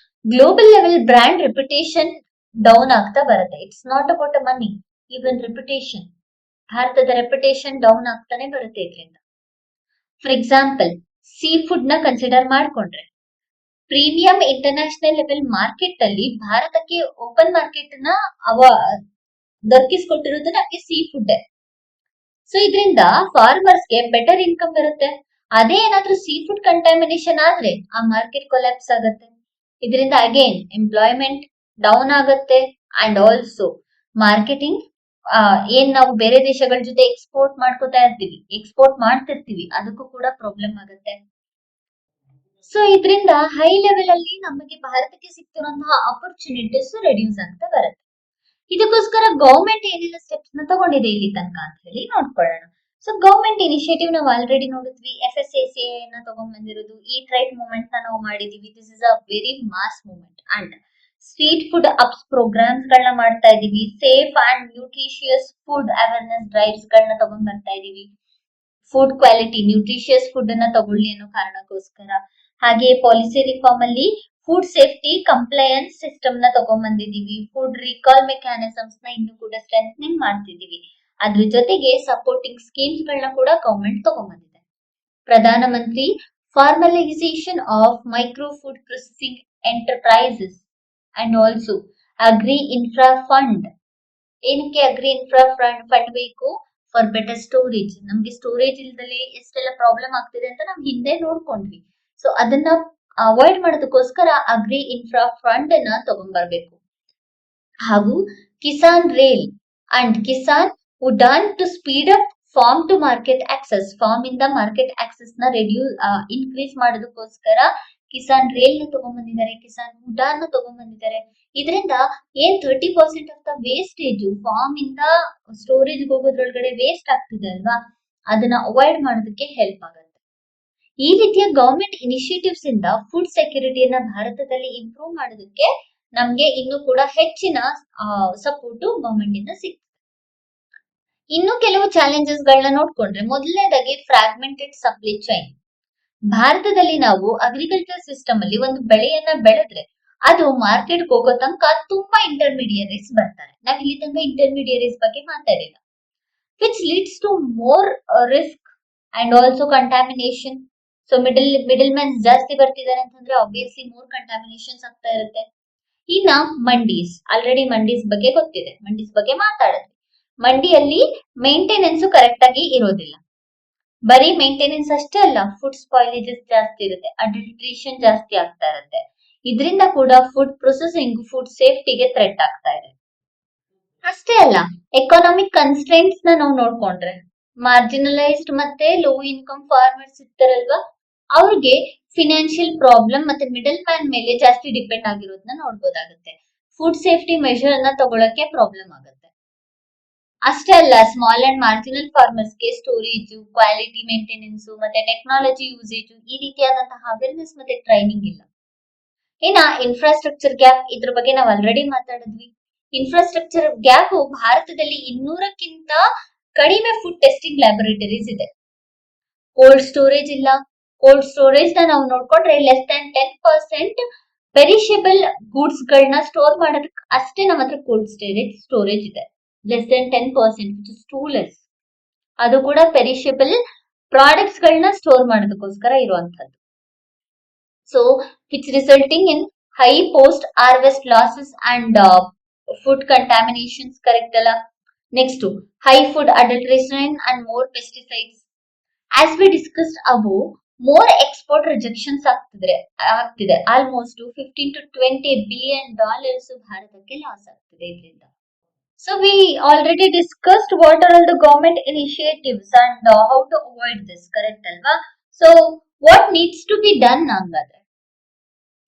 global level brand reputation down ಆಗ್ತಾ ಬರುತ್ತೆ. It's not about money, even reputation. ಭಾರತದ reputation down ಆಗ್ತಾನೆ ಬರುತ್ತೆ ಇದರಿಂದ. ಫಾರ್ ಎಕ್ಸಾಂಪಲ್, ಸೀ ಫುಡ್ ನ consider ಮಾಡ್ಕೊಂಡ್ರೆ, ಪ್ರೀಮಿಯಂ ಇಂಟರ್ನ್ಯಾಷನಲ್ ಲೆವೆಲ್ ಮಾರ್ಕೆಟ್ ಅಲ್ಲಿ ಭಾರತಕ್ಕೆ ಓಪನ್ ಮಾರ್ಕೆಟ್ ನ ದೊರಕಿಸ್ಕೊಟ್ಟಿರೋದು ನಮಗೆ ಸೀ ಫುಡ್. ಸೊ ಇದರಿಂದ ಫಾರ್ಮರ್ಸ್ ಗೆ ಬೆಟರ್ ಇನ್ಕಮ್ ಬರುತ್ತೆ. ಅದೇ ಏನಾದ್ರೂ ಸೀ ಫುಡ್ ಕಂಟಾಮಿನೇಷನ್ ಆದ್ರೆ ಆ ಮಾರ್ಕೆಟ್ ಕೊಲ್ಯಾಪ್ಸ್ ಆಗುತ್ತೆ. ಇದರಿಂದ ಅಗೇನ್ ಎಂಪ್ಲಾಯ್ಮೆಂಟ್ ಡೌನ್ ಆಗುತ್ತೆ ಅಂಡ್ ಆಲ್ಸೋ ಮಾರ್ಕೆಟಿಂಗ್ ಏನ್ ನಾವು ಬೇರೆ ದೇಶಗಳ ಜೊತೆ ಎಕ್ಸ್ಪೋರ್ಟ್ ಮಾಡ್ತಿರ್ತೀವಿ ಅದಕ್ಕೂ ಕೂಡ ಪ್ರಾಬ್ಲಮ್ ಆಗುತ್ತೆ. ಸೊ ಇದರಿಂದ ಹೈ ಲೆವೆಲ್ ಅಲ್ಲಿ ನಮಗೆ ಭಾರತಕ್ಕೆ ಸಿಗ್ತಿರುವಂತಹ ಆಪರ್ಚುನಿಟೀಸ್ ರೆಡ್ಯೂಸ್ ಆಗ್ತಾ ಬರುತ್ತೆ. ಇದಕ್ಕೋಸ್ಕರ ಗವರ್ಮೆಂಟ್ ಏನೆಲ್ಲ ಸ್ಟೆಪ್ಸ್ ನ ತಗೊಂಡಿದೆ ಇಲ್ಲಿ ತನಕ ಅಂತ ಹೇಳಿ ನೋಡ್ಕೊಳ್ಳೋಣ. ಸೊ ಗವರ್ಮೆಂಟ್ ಇನಿಷಿಯೇಟಿವ್ ನಾವು ಆಲ್ರೆಡಿ ನೋಡಿದ್ವಿ, FSSAI ನ ತಗೊಂಡ್ ಬಂದಿರೋದು, ಈಟ್ ರೈಟ್ ಮೂವ್ಮೆಂಟ್ ನ ನಾವು ಮಾಡಿದೀವಿ. This is a very mass movement. And street food ups programs ಗಳನ್ನ ಮಾಡ್ತಾ ಇದೀವಿ. Safe and nutritious food awareness drives ಗಳನ್ನ ತಗೊಂಡ್ ಬರ್ತಾ ಇದೀವಿ. ಫುಡ್ ಕ್ವಾಲಿಟಿ, ನ್ಯೂಟ್ರಿಷಿಯಸ್ ಫುಡ್ ಅನ್ನ ತಗೊಳ್ಳಿ ಅನ್ನೋ ಕಾರಣಕ್ಕೋಸ್ಕರ. ಹಾಗೆ ಪಾಲಿಸಿ ರಿಫಾರ್ಮ್ ಅಲ್ಲಿ ಫುಡ್ ಸೇಫ್ಟಿ ಕಂಪ್ಲೈಯನ್ಸ್ ಸಿಸ್ಟಮ್ ನ ತಗೊಂಡ್ಬಂದಿದೀವಿ, ಫುಡ್ ರಿಕಾಲ್ ಮೆಕ್ಯಾನಿಸಮ್ಸ್ ನ ಇನ್ನು ಕೂಡ ಸ್ಟ್ರೆಂಥನಿಂಗ್ ಮಾಡ್ತಿದೀವಿ. ಅದ್ರ ಜೊತೆಗೆ ಸಪೋರ್ಟಿಂಗ್ ಸ್ಕೀಮ್ಸ್ ಗಳನ್ನ ಕೂಡ ಗವರ್ಮೆಂಟ್ ತಗೊಂಡ್ಬಂದಿದೆ. Pradhanmantri formalisation of micro food processing enterprises and also agri infra fund. ಏನಕ್ಕೆ ಅಗ್ರಿ ಇನ್ಫ್ರಾ ಫಂಡ್ ಬೇಕು? For better storage. ನಮ್ಗೆ ಸ್ಟೋರೇಜ್ ಇಲ್ದಲೆ ಎಷ್ಟೆಲ್ಲ ಪ್ರಾಬ್ಲಮ್ ಆಗ್ತಿದೆ ಅಂತ ನಾವು ಹಿಂದೆ ನೋಡ್ಕೊಂಡ್ವಿ. ಸೊ ಅದನ್ನ ಅವಾಯ್ಡ್ ಮಾಡೋದಕ್ಕೋಸ್ಕರ ಅಗ್ರಿ ಇನ್ಫ್ರಾ ಫಂಡ್ ನ ತಗೊಂಡ್ಬರ್ಬೇಕು. ಹಾಗೂ Kisan rail and Kisan Udan to speed up farm to market access. Farm ಇಂದ ಮಾರ್ಕೆಟ್ ಆಕ್ಸೆಸ್ ನ ಇನ್ಕ್ರೀಸ್ ಮಾಡೋದಕ್ಕೋಸ್ಕರ ಕಿಸಾನ್ ರೇಲ್ ನ ತಗೊಂಡ್ಬಂದಿದ್ದಾರೆ, ಕಿಸಾನ್ ಉಡಾನ್ ನ ತಗೊಂಡ್ಬಂದಿದ್ದಾರೆ. ಇದರಿಂದ ಏನ್ 30% ಆಫ್ ದ ವೇಸ್ಟೇಜ್ ಫಾರ್ಮ್ ಇಂದ ಸ್ಟೋರೇಜ್ ಹೋಗೋದ್ರೊಳಗಡೆ ವೇಸ್ಟ್ ಆಗ್ತಿದೆ ಅಲ್ವಾ, ಅದನ್ನ ಅವಾಯ್ಡ್ ಮಾಡೋದಕ್ಕೆ ಹೆಲ್ಪ್ ಆಗುತ್ತೆ. ಈ ರೀತಿಯ ಗವರ್ಮೆಂಟ್ ಇನಿಷಿಯೇಟಿವ್ಸ್ ಇಂದ ಫುಡ್ ಸೆಕ್ಯೂರಿಟಿಯನ್ನ ಭಾರತದಲ್ಲಿ ಇಂಪ್ರೂವ್ ಮಾಡೋದಕ್ಕೆ ನಮ್ಗೆ ಇನ್ನು ಕೂಡ ಹೆಚ್ಚಿನ ಸಪೋರ್ಟ್ ಗವರ್ಮೆಂಟ್ ಇಂದ ಸಿಗ್ತದೆ. ಇನ್ನು ಕೆಲವು ಚಾಲೆಂಜಸ್ ಗಳನ್ನ ನೋಡ್ಕೊಂಡ್ರೆ, ಮೊದಲನೇದಾಗಿ ಫ್ರಾಗ್ಮೆಂಟೆಡ್ ಸಪ್ಲೈ ಚೈನ್. ಭಾರತದಲ್ಲಿ ನಾವು ಅಗ್ರಿಕಲ್ಚರ್ ಸಿಸ್ಟಮ್ ಅಲ್ಲಿ ಒಂದು ಬೆಳೆಯನ್ನ ಬೆಳೆದ್ರೆ ಅದು ಮಾರ್ಕೆಟ್ ಹೋಗೋ ತನಕ ತುಂಬಾ ಇಂಟರ್ಮೀಡಿಯರೀಸ್ ಬರ್ತಾರೆ. ನಾವ್ ಇಲ್ಲಿ ತನಕ ಇಂಟರ್ಮೀಡಿಯರೀಸ್ ಬಗ್ಗೆ ಮಾತಾಡಿಲ್ಲ, which leads to more risk and also contamination. So middle mans ಜಾಸ್ತಿ ಬರ್ತಿದ್ದಾರೆ ಅಂತಂದ್ರೆ ಆಬ್ವಿಯಸ್ಲಿ ಮೋರ್ ಕಂಟಾಮಿನೇಷನ್ಸ್ ಆಗ್ತಾ ಇರುತ್ತೆ. ಇನ್ನ ಮಂಡೀಸ್, ಆಲ್ರೆಡಿ ಮಂಡೀಸ್ ಬಗ್ಗೆ ಗೊತ್ತಿದೆ, ಮಂಡೀಸ್ ಬಗ್ಗೆ ಮಾತಾಡಿದ್ವಿ. ಮಂಡಿಯಲ್ಲಿ ಮೇಂಟೆನೆನ್ಸ್ ಕರೆಕ್ಟ್ ಆಗಿ ಇರೋದಿಲ್ಲ. ಬರೀ ಮೇಂಟೆನೆನ್ಸ್ ಅಷ್ಟೇ ಅಲ್ಲ, ಫುಡ್ ಸ್ಪಾಯಿಲೇಜಸ್ ಜಾಸ್ತಿ ಇರುತ್ತೆ, ಅಡಲ್ಟ್ರೇಷನ್ ಜಾಸ್ತಿ ಆಗ್ತಾ ಇರುತ್ತೆ. ಇದರಿಂದ ಕೂಡ ಫುಡ್ ಪ್ರೊಸೆಸಿಂಗ್, ಫುಡ್ ಸೇಫ್ಟಿಗೆ ಥ್ರೆಟ್ ಆಗ್ತಾ ಇದೆ. ಅಷ್ಟೇ ಅಲ್ಲ, ಎಕಾನಾಮಿಕ್ ಕನ್ಸ್ಟ್ರೈಂಟ್ಸ್ ನ ನಾವು ನೋಡ್ಕೊಂಡ್ರೆ, ಮಾರ್ಜಿನಲೈಸ್ಡ್ ಮತ್ತೆ ಲೋ ಇನ್ಕಮ್ ಫಾರ್ಮರ್ಸ್ ಇರ್ತಾರಲ್ವಾ, ಅವ್ರಿಗೆ ಫಿನಾನ್ಷಿಯಲ್ ಪ್ರಾಬ್ಲಮ್ ಮತ್ತೆ ಮಿಡಲ್ ಮ್ಯಾನ್ ಮೇಲೆ ಜಾಸ್ತಿ ಡಿಪೆಂಡ್ ಆಗಿರೋದನ್ನ ನೋಡ್ಬೋದಾಗುತ್ತೆ. ಫುಡ್ ಸೇಫ್ಟಿ ಮೆಷರ್ ಅನ್ನ ತಗೊಳಕ್ಕೆ ಪ್ರಾಬ್ಲಮ್ ಆಗುತ್ತೆ. ಅಷ್ಟೇ ಅಲ್ಲ, ಸ್ಮಾಲ್ ಅಂಡ್ ಮಾರ್ಜಿನಲ್ ಫಾರ್ಮರ್ಸ್ ಗೆ ಸ್ಟೋರೇಜ್, ಕ್ವಾಲಿಟಿ ಮೇಂಟೆನೆನ್ಸ್ ಮತ್ತೆ ಟೆಕ್ನಾಲಜಿ ಯೂಸೇಜ್ ಈ ರೀತಿಯಾದಂತಹ ಅವೇರ್ನೆಸ್ ಮತ್ತೆ ಟ್ರೈನಿಂಗ್ ಇಲ್ಲ. ಇನ್ನ ಇನ್ಫ್ರಾಸ್ಟ್ರಕ್ಚರ್ ಗ್ಯಾಪ್, ಇದ್ರ ಬಗ್ಗೆ ನಾವು ಆಲ್ರೆಡಿ ಮಾತಾಡಿದ್ವಿ. ಇನ್ಫ್ರಾಸ್ಟ್ರಕ್ಚರ್ ಗ್ಯಾಪ್ ಭಾರತದಲ್ಲಿ 200ಕ್ಕಿಂತ ಕಡಿಮೆ ಫುಡ್ ಟೆಸ್ಟಿಂಗ್ ಲ್ಯಾಬೊರೇಟರೀಸ್ ಇದೆ. ಕೋಲ್ಡ್ ಸ್ಟೋರೇಜ್ ಇಲ್ಲ. ಕೋಲ್ಡ್ ಸ್ಟೋರೇಜ್ ನ ನಾವು ನೋಡ್ಕೊಂಡ್ರೆ ಲೆಸ್ ದನ್ 10% ಪೆರಿಷಬಲ್ ಗೂಡ್ಸ್ ಗಳನ್ನ ಸ್ಟೋರ್ ಮಾಡೋದಕ್ಕೆ ಅಷ್ಟೇ ನಮ್ಮ ಹತ್ರ ಕೋಲ್ಡ್ ಸ್ಟೋರೇಜ್ ಇದೆ. Less than 10%, which is too less. ಅದು ಕೂಡ ಪೆರಿಷಬಲ್ ಪ್ರಾಡಕ್ಟ್ಸ್ ಗಳನ್ನ ಸ್ಟೋರ್ ಮಾಡೋದಕ್ಕೋಸ್ಕರ ಇರುವಂತದ್ದು. So which resulting in high post harvest losses and food contaminations. Correct ಅಲ್ಲ? Next, high food adulteration and more pesticides. As we discussed above, more export rejections ಆಗ್ತಿದೆ. Almost $15 to $20 billion ಭಾರತಕ್ಕೆ loss ಆಗ್ತಿದೆ ಇದರಿಂದ. So we already discussed what are all the government initiatives and how to avoid this, correct alva? So what needs to be done hangare?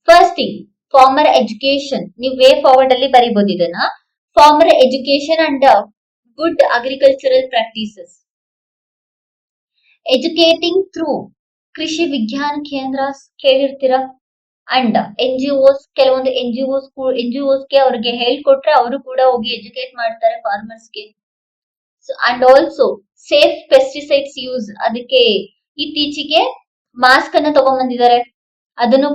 First thing, farmer education. ನೀವು way forward ಅಲ್ಲಿ ಬರಿಬಹುದು ಇದನ್ನ. Farmer education and good agricultural practices. Educating through ಕೃಷಿ ವಿಜ್ಞಾನ ಕೇಂದ್ರ ಕೇಳಿರ್ತೀರಾ, and NGOs, ಕೆಲವೊಂದು NGOs ಗೆ ಅವ್ರಿಗೆ ಹೇಳ್ಕೊಟ್ರೆ ಅವರು ಕೂಡ ಹೋಗಿ ಎಜುಕೇಟ್ ಮಾಡ್ತಾರೆ ಫಾರ್ಮರ್ಸ್ ಗೆ. And also safe pesticides use. ಅದಕ್ಕೆ ಇತ್ತೀಚೆಗೆ ಮಾಸ್ಕ್ ಅನ್ನ ತಗೊಂಡ್ಬಂದಿದ್ದಾರೆ, ಅದನ್ನು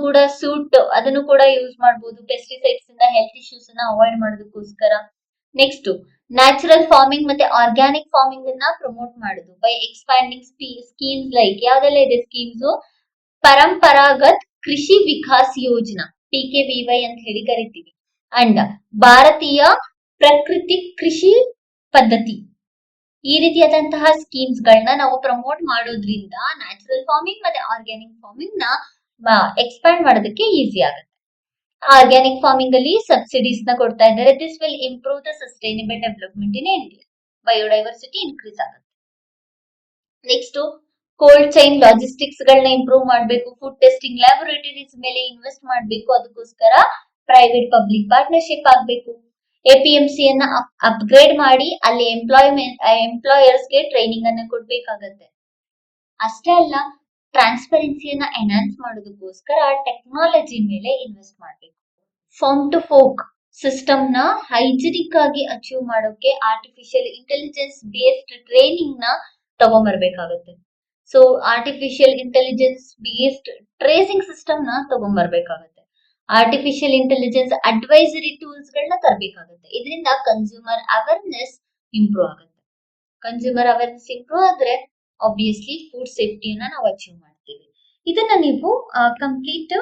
ಕೂಡ ಯೂಸ್ ಮಾಡಬಹುದು ಪೆಸ್ಟಿಸೈಡ್ಸ್ ಇಂದ ಹೆಲ್ತ್ ಇಶ್ಯೂಸ್ ಅನ್ನ ಅವಾಯ್ಡ್ ಮಾಡೋದಕ್ಕೋಸ್ಕರ. ನೆಕ್ಸ್ಟ್, ನ್ಯಾಚುರಲ್ ಫಾರ್ಮಿಂಗ್ ಮತ್ತೆ ಆರ್ಗ್ಯಾನಿಕ್ ಫಾರ್ಮಿಂಗ್ ಅನ್ನ ಪ್ರಮೋಟ್ ಮಾಡುದು ಬೈ ಎಕ್ಸ್ಪ್ಯಾಂಡಿಂಗ್ ಸ್ಕೀಮ್ಸ್ ಲೈಕ್, ಯಾವ್ದೆಲ್ಲ ಇದೆ ಸ್ಕೀಮ್ಸ್? ಪರಂಪರಾಗತ್ ಕೃಷಿ ವಿಕಾಸ್ ಯೋಜನಾ, PKVY ಅಂತ ಹೇಳಿ ಕರಿತೀವಿ, ಅಂಡ್ ಭಾರತೀಯ ಪ್ರಕೃತಿ ಕೃಷಿ ಪದ್ಧತಿ. ಈ ರೀತಿಯಾದಂತಹ ಸ್ಕೀಮ್ಸ್ ಗಳನ್ನ ನಾವು ಪ್ರಮೋಟ್ ಮಾಡೋದ್ರಿಂದ ನ್ಯಾಚುರಲ್ ಫಾರ್ಮಿಂಗ್ ಮತ್ತೆ ಆರ್ಗ್ಯಾನಿಕ್ ಫಾರ್ಮಿಂಗ್ ನ ಎಕ್ಸ್ಪ್ಯಾಂಡ್ ಮಾಡೋದಕ್ಕೆ ಈಸಿ ಆಗುತ್ತೆ. ಆರ್ಗ್ಯಾನಿಕ್ ಫಾರ್ಮಿಂಗ್ ಅಲ್ಲಿ ಸಬ್ಸಿಡೀಸ್ ನ ಕೊಡ್ತಾ ಇದ್ದಾರೆ. This will improve the sustainable development in India. Biodiversity increase ಆಗುತ್ತೆ. ನೆಕ್ಸ್ಟ್, ಕೋಲ್ಡ್ ಚೈನ್ ಲಾಜಿಸ್ಟಿಕ್ಸ್ ಗಳನ್ನ ಇಂಪ್ರೂವ್ ಮಾಡಬೇಕು. ಫುಡ್ ಟೆಸ್ಟಿಂಗ್ ಲ್ಯಾಬೊರೇಟರೀಸ್ ಮೇಲೆ ಇನ್ವೆಸ್ಟ್ ಮಾಡಬೇಕು. ಅದಕ್ಕೋಸ್ಕರ ಪ್ರೈವೇಟ್ ಪಬ್ಲಿಕ್ ಪಾರ್ಟ್ನರ್ಶಿಪ್ ಆಗಬೇಕು. APMC ಅನ್ನ ಅಪ್ಗ್ರೇಡ್ ಮಾಡಿ ಅಲ್ಲಿ ಎಂಪ್ಲಾಯರ್ಸ್ ಗೆ ಟ್ರೈನಿಂಗ್ ಅನ್ನ ಕೊಡ್ಬೇಕಾಗತ್ತೆ. ಅಷ್ಟೇ ಅಲ್ಲ, ಟ್ರಾನ್ಸ್ಪರೆನ್ಸಿಯನ್ನ ಎನ್ಹಾನ್ಸ್ ಮಾಡೋದಕ್ಕೋಸ್ಕರ ಟೆಕ್ನಾಲಜಿ ಮೇಲೆ ಇನ್ವೆಸ್ಟ್ ಮಾಡಬೇಕು. ಫಾರ್ಮ್ ಟು ಫೋಕ್ ಸಿಸ್ಟಮ್ ನ ಹೈಜಿನಿಕ್ ಆಗಿ ಅಚೀವ್ ಮಾಡೋಕೆ ಆರ್ಟಿಫಿಷಿಯಲ್ ಇಂಟೆಲಿಜೆನ್ಸ್ ಬೇಸ್ಡ್ ಟ್ರೈನಿಂಗ್ ನ ತಗೊಂಡ್ಬರ್ಬೇಕಾಗುತ್ತೆ. So artificial intelligence based tracing system ನ ತಗೊಂಡ್ಬರ್ಬೇಕಾಗುತ್ತೆ. ಆರ್ಟಿಫಿಷಿಯಲ್ ಇಂಟೆಲಿಜೆನ್ಸ್ ಅಡ್ವೈಸರಿ ಟೂಲ್ಸ್ ಗಳನ್ನ ತರಬೇಕಾಗುತ್ತೆ. ಇದರಿಂದ ಕನ್ಸ್ಯೂಮರ್ ಅವೇರ್ನೆಸ್ ಇಂಪ್ರೂವ್ ಆಗುತ್ತೆ. ಕನ್ಸ್ಯೂಮರ್ ಅವೇರ್ನೆಸ್ ಇಂಪ್ರೂವ್ ಆದ್ರೆ ಆಬ್ವಿಯಸ್ಲಿ ಫುಡ್ ಸೇಫ್ಟಿಯನ್ನ ನಾವು ಅಚೀವ್ ಮಾಡ್ತೀವಿ. ಇದನ್ನ ನೀವು ಕಂಪ್ಲೀಟ್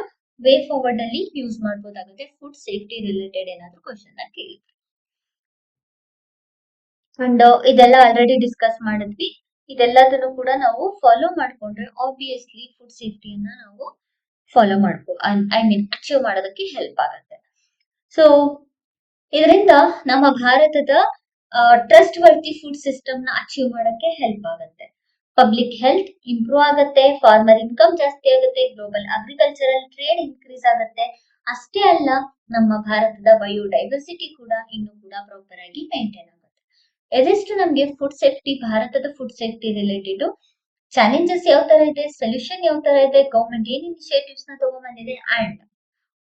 ವೇ ಫಾರ್ವರ್ಡ್ ಅಲ್ಲಿ ಯೂಸ್ ಮಾಡಬಹುದಾಗುತ್ತೆ. ಫುಡ್ ಸೇಫ್ಟಿ ರಿಲೇಟೆಡ್ ಏನಾದ್ರು ಕ್ವಶನ್ ಕೇಳಿ. ಅಂಡ್ ಇದೆಲ್ಲ ಆಲ್ರೆಡಿ ಡಿಸ್ಕಸ್ ಮಾಡಿದ್ವಿ. ಇದೆಲ್ಲದನ್ನು ಕೂಡ ನಾವು ಫಾಲೋ ಮಾಡ್ಕೊಂಡ್ರೆ ಆಬ್ವಿಯಸ್ಲಿ ಫುಡ್ ಸೇಫ್ಟಿಯನ್ನ ನಾವು ಫಾಲೋ ಅಚೀವ್ ಮಾಡೋದಕ್ಕೆ ಹೆಲ್ಪ್ ಆಗುತ್ತೆ. ಸೊ ಇದರಿಂದ ನಮ್ಮ ಭಾರತದ ಟ್ರಸ್ಟ್ ವರ್ತಿ ಫುಡ್ ಸಿಸ್ಟಮ್ ನ ಅಚೀವ್ ಮಾಡಕ್ಕೆ ಹೆಲ್ಪ್ ಆಗುತ್ತೆ. ಪಬ್ಲಿಕ್ ಹೆಲ್ತ್ ಇಂಪ್ರೂವ್ ಆಗುತ್ತೆ, ಫಾರ್ಮರ್ ಇನ್ಕಮ್ ಜಾಸ್ತಿ ಆಗುತ್ತೆ, ಗ್ಲೋಬಲ್ ಅಗ್ರಿಕಲ್ಚರಲ್ ಟ್ರೇಡ್ ಇನ್ಕ್ರೀಸ್ ಆಗುತ್ತೆ. ಅಷ್ಟೇ ಅಲ್ಲ, ನಮ್ಮ ಭಾರತದ ಬಯೋಡೈವರ್ಸಿಟಿ ಕೂಡ ಇನ್ನು ಕೂಡ ಪ್ರಾಪರ್ ಆಗಿ ಮೇಂಟೈನ್ ಆಗುತ್ತೆ. ಇದಿಷ್ಟು ನಮ್ಗೆ ಫುಡ್ ಸೇಫ್ಟಿ, ಭಾರತದ ಫುಡ್ ಸೇಫ್ಟಿ ರಿಲೇಟೆಡ್ ಚಾಲೆಂಜಸ್ ಯಾವ ತರ ಇದೆ, ಸೊಲ್ಯೂಷನ್ ಯಾವ ತರ ಇದೆ, ಗವರ್ಮೆಂಟ್ ಏನ್ ಇನಿಷಿಯೇಟಿವ್ಸ್ ನ ತಗೊಂಡ್ಬಂದಿದೆ, and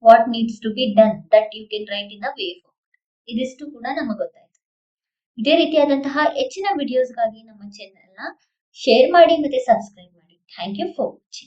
what needs to be done that you can write in the way forward. ಇದಿಷ್ಟು ಕೂಡ ನಮಗೆ ಗೊತ್ತಾಯ್ತು. ಇದೇ ರೀತಿಯಾದಂತಹ ಹೆಚ್ಚಿನ ವಿಡಿಯೋಸ್ಗಾಗಿ ನಮ್ಮ ಚಾನೆಲ್ ನ ಶೇರ್ ಮಾಡಿ ಮತ್ತೆ ಸಬ್ಸ್ಕ್ರೈಬ್ ಮಾಡಿ. Thank you for watching.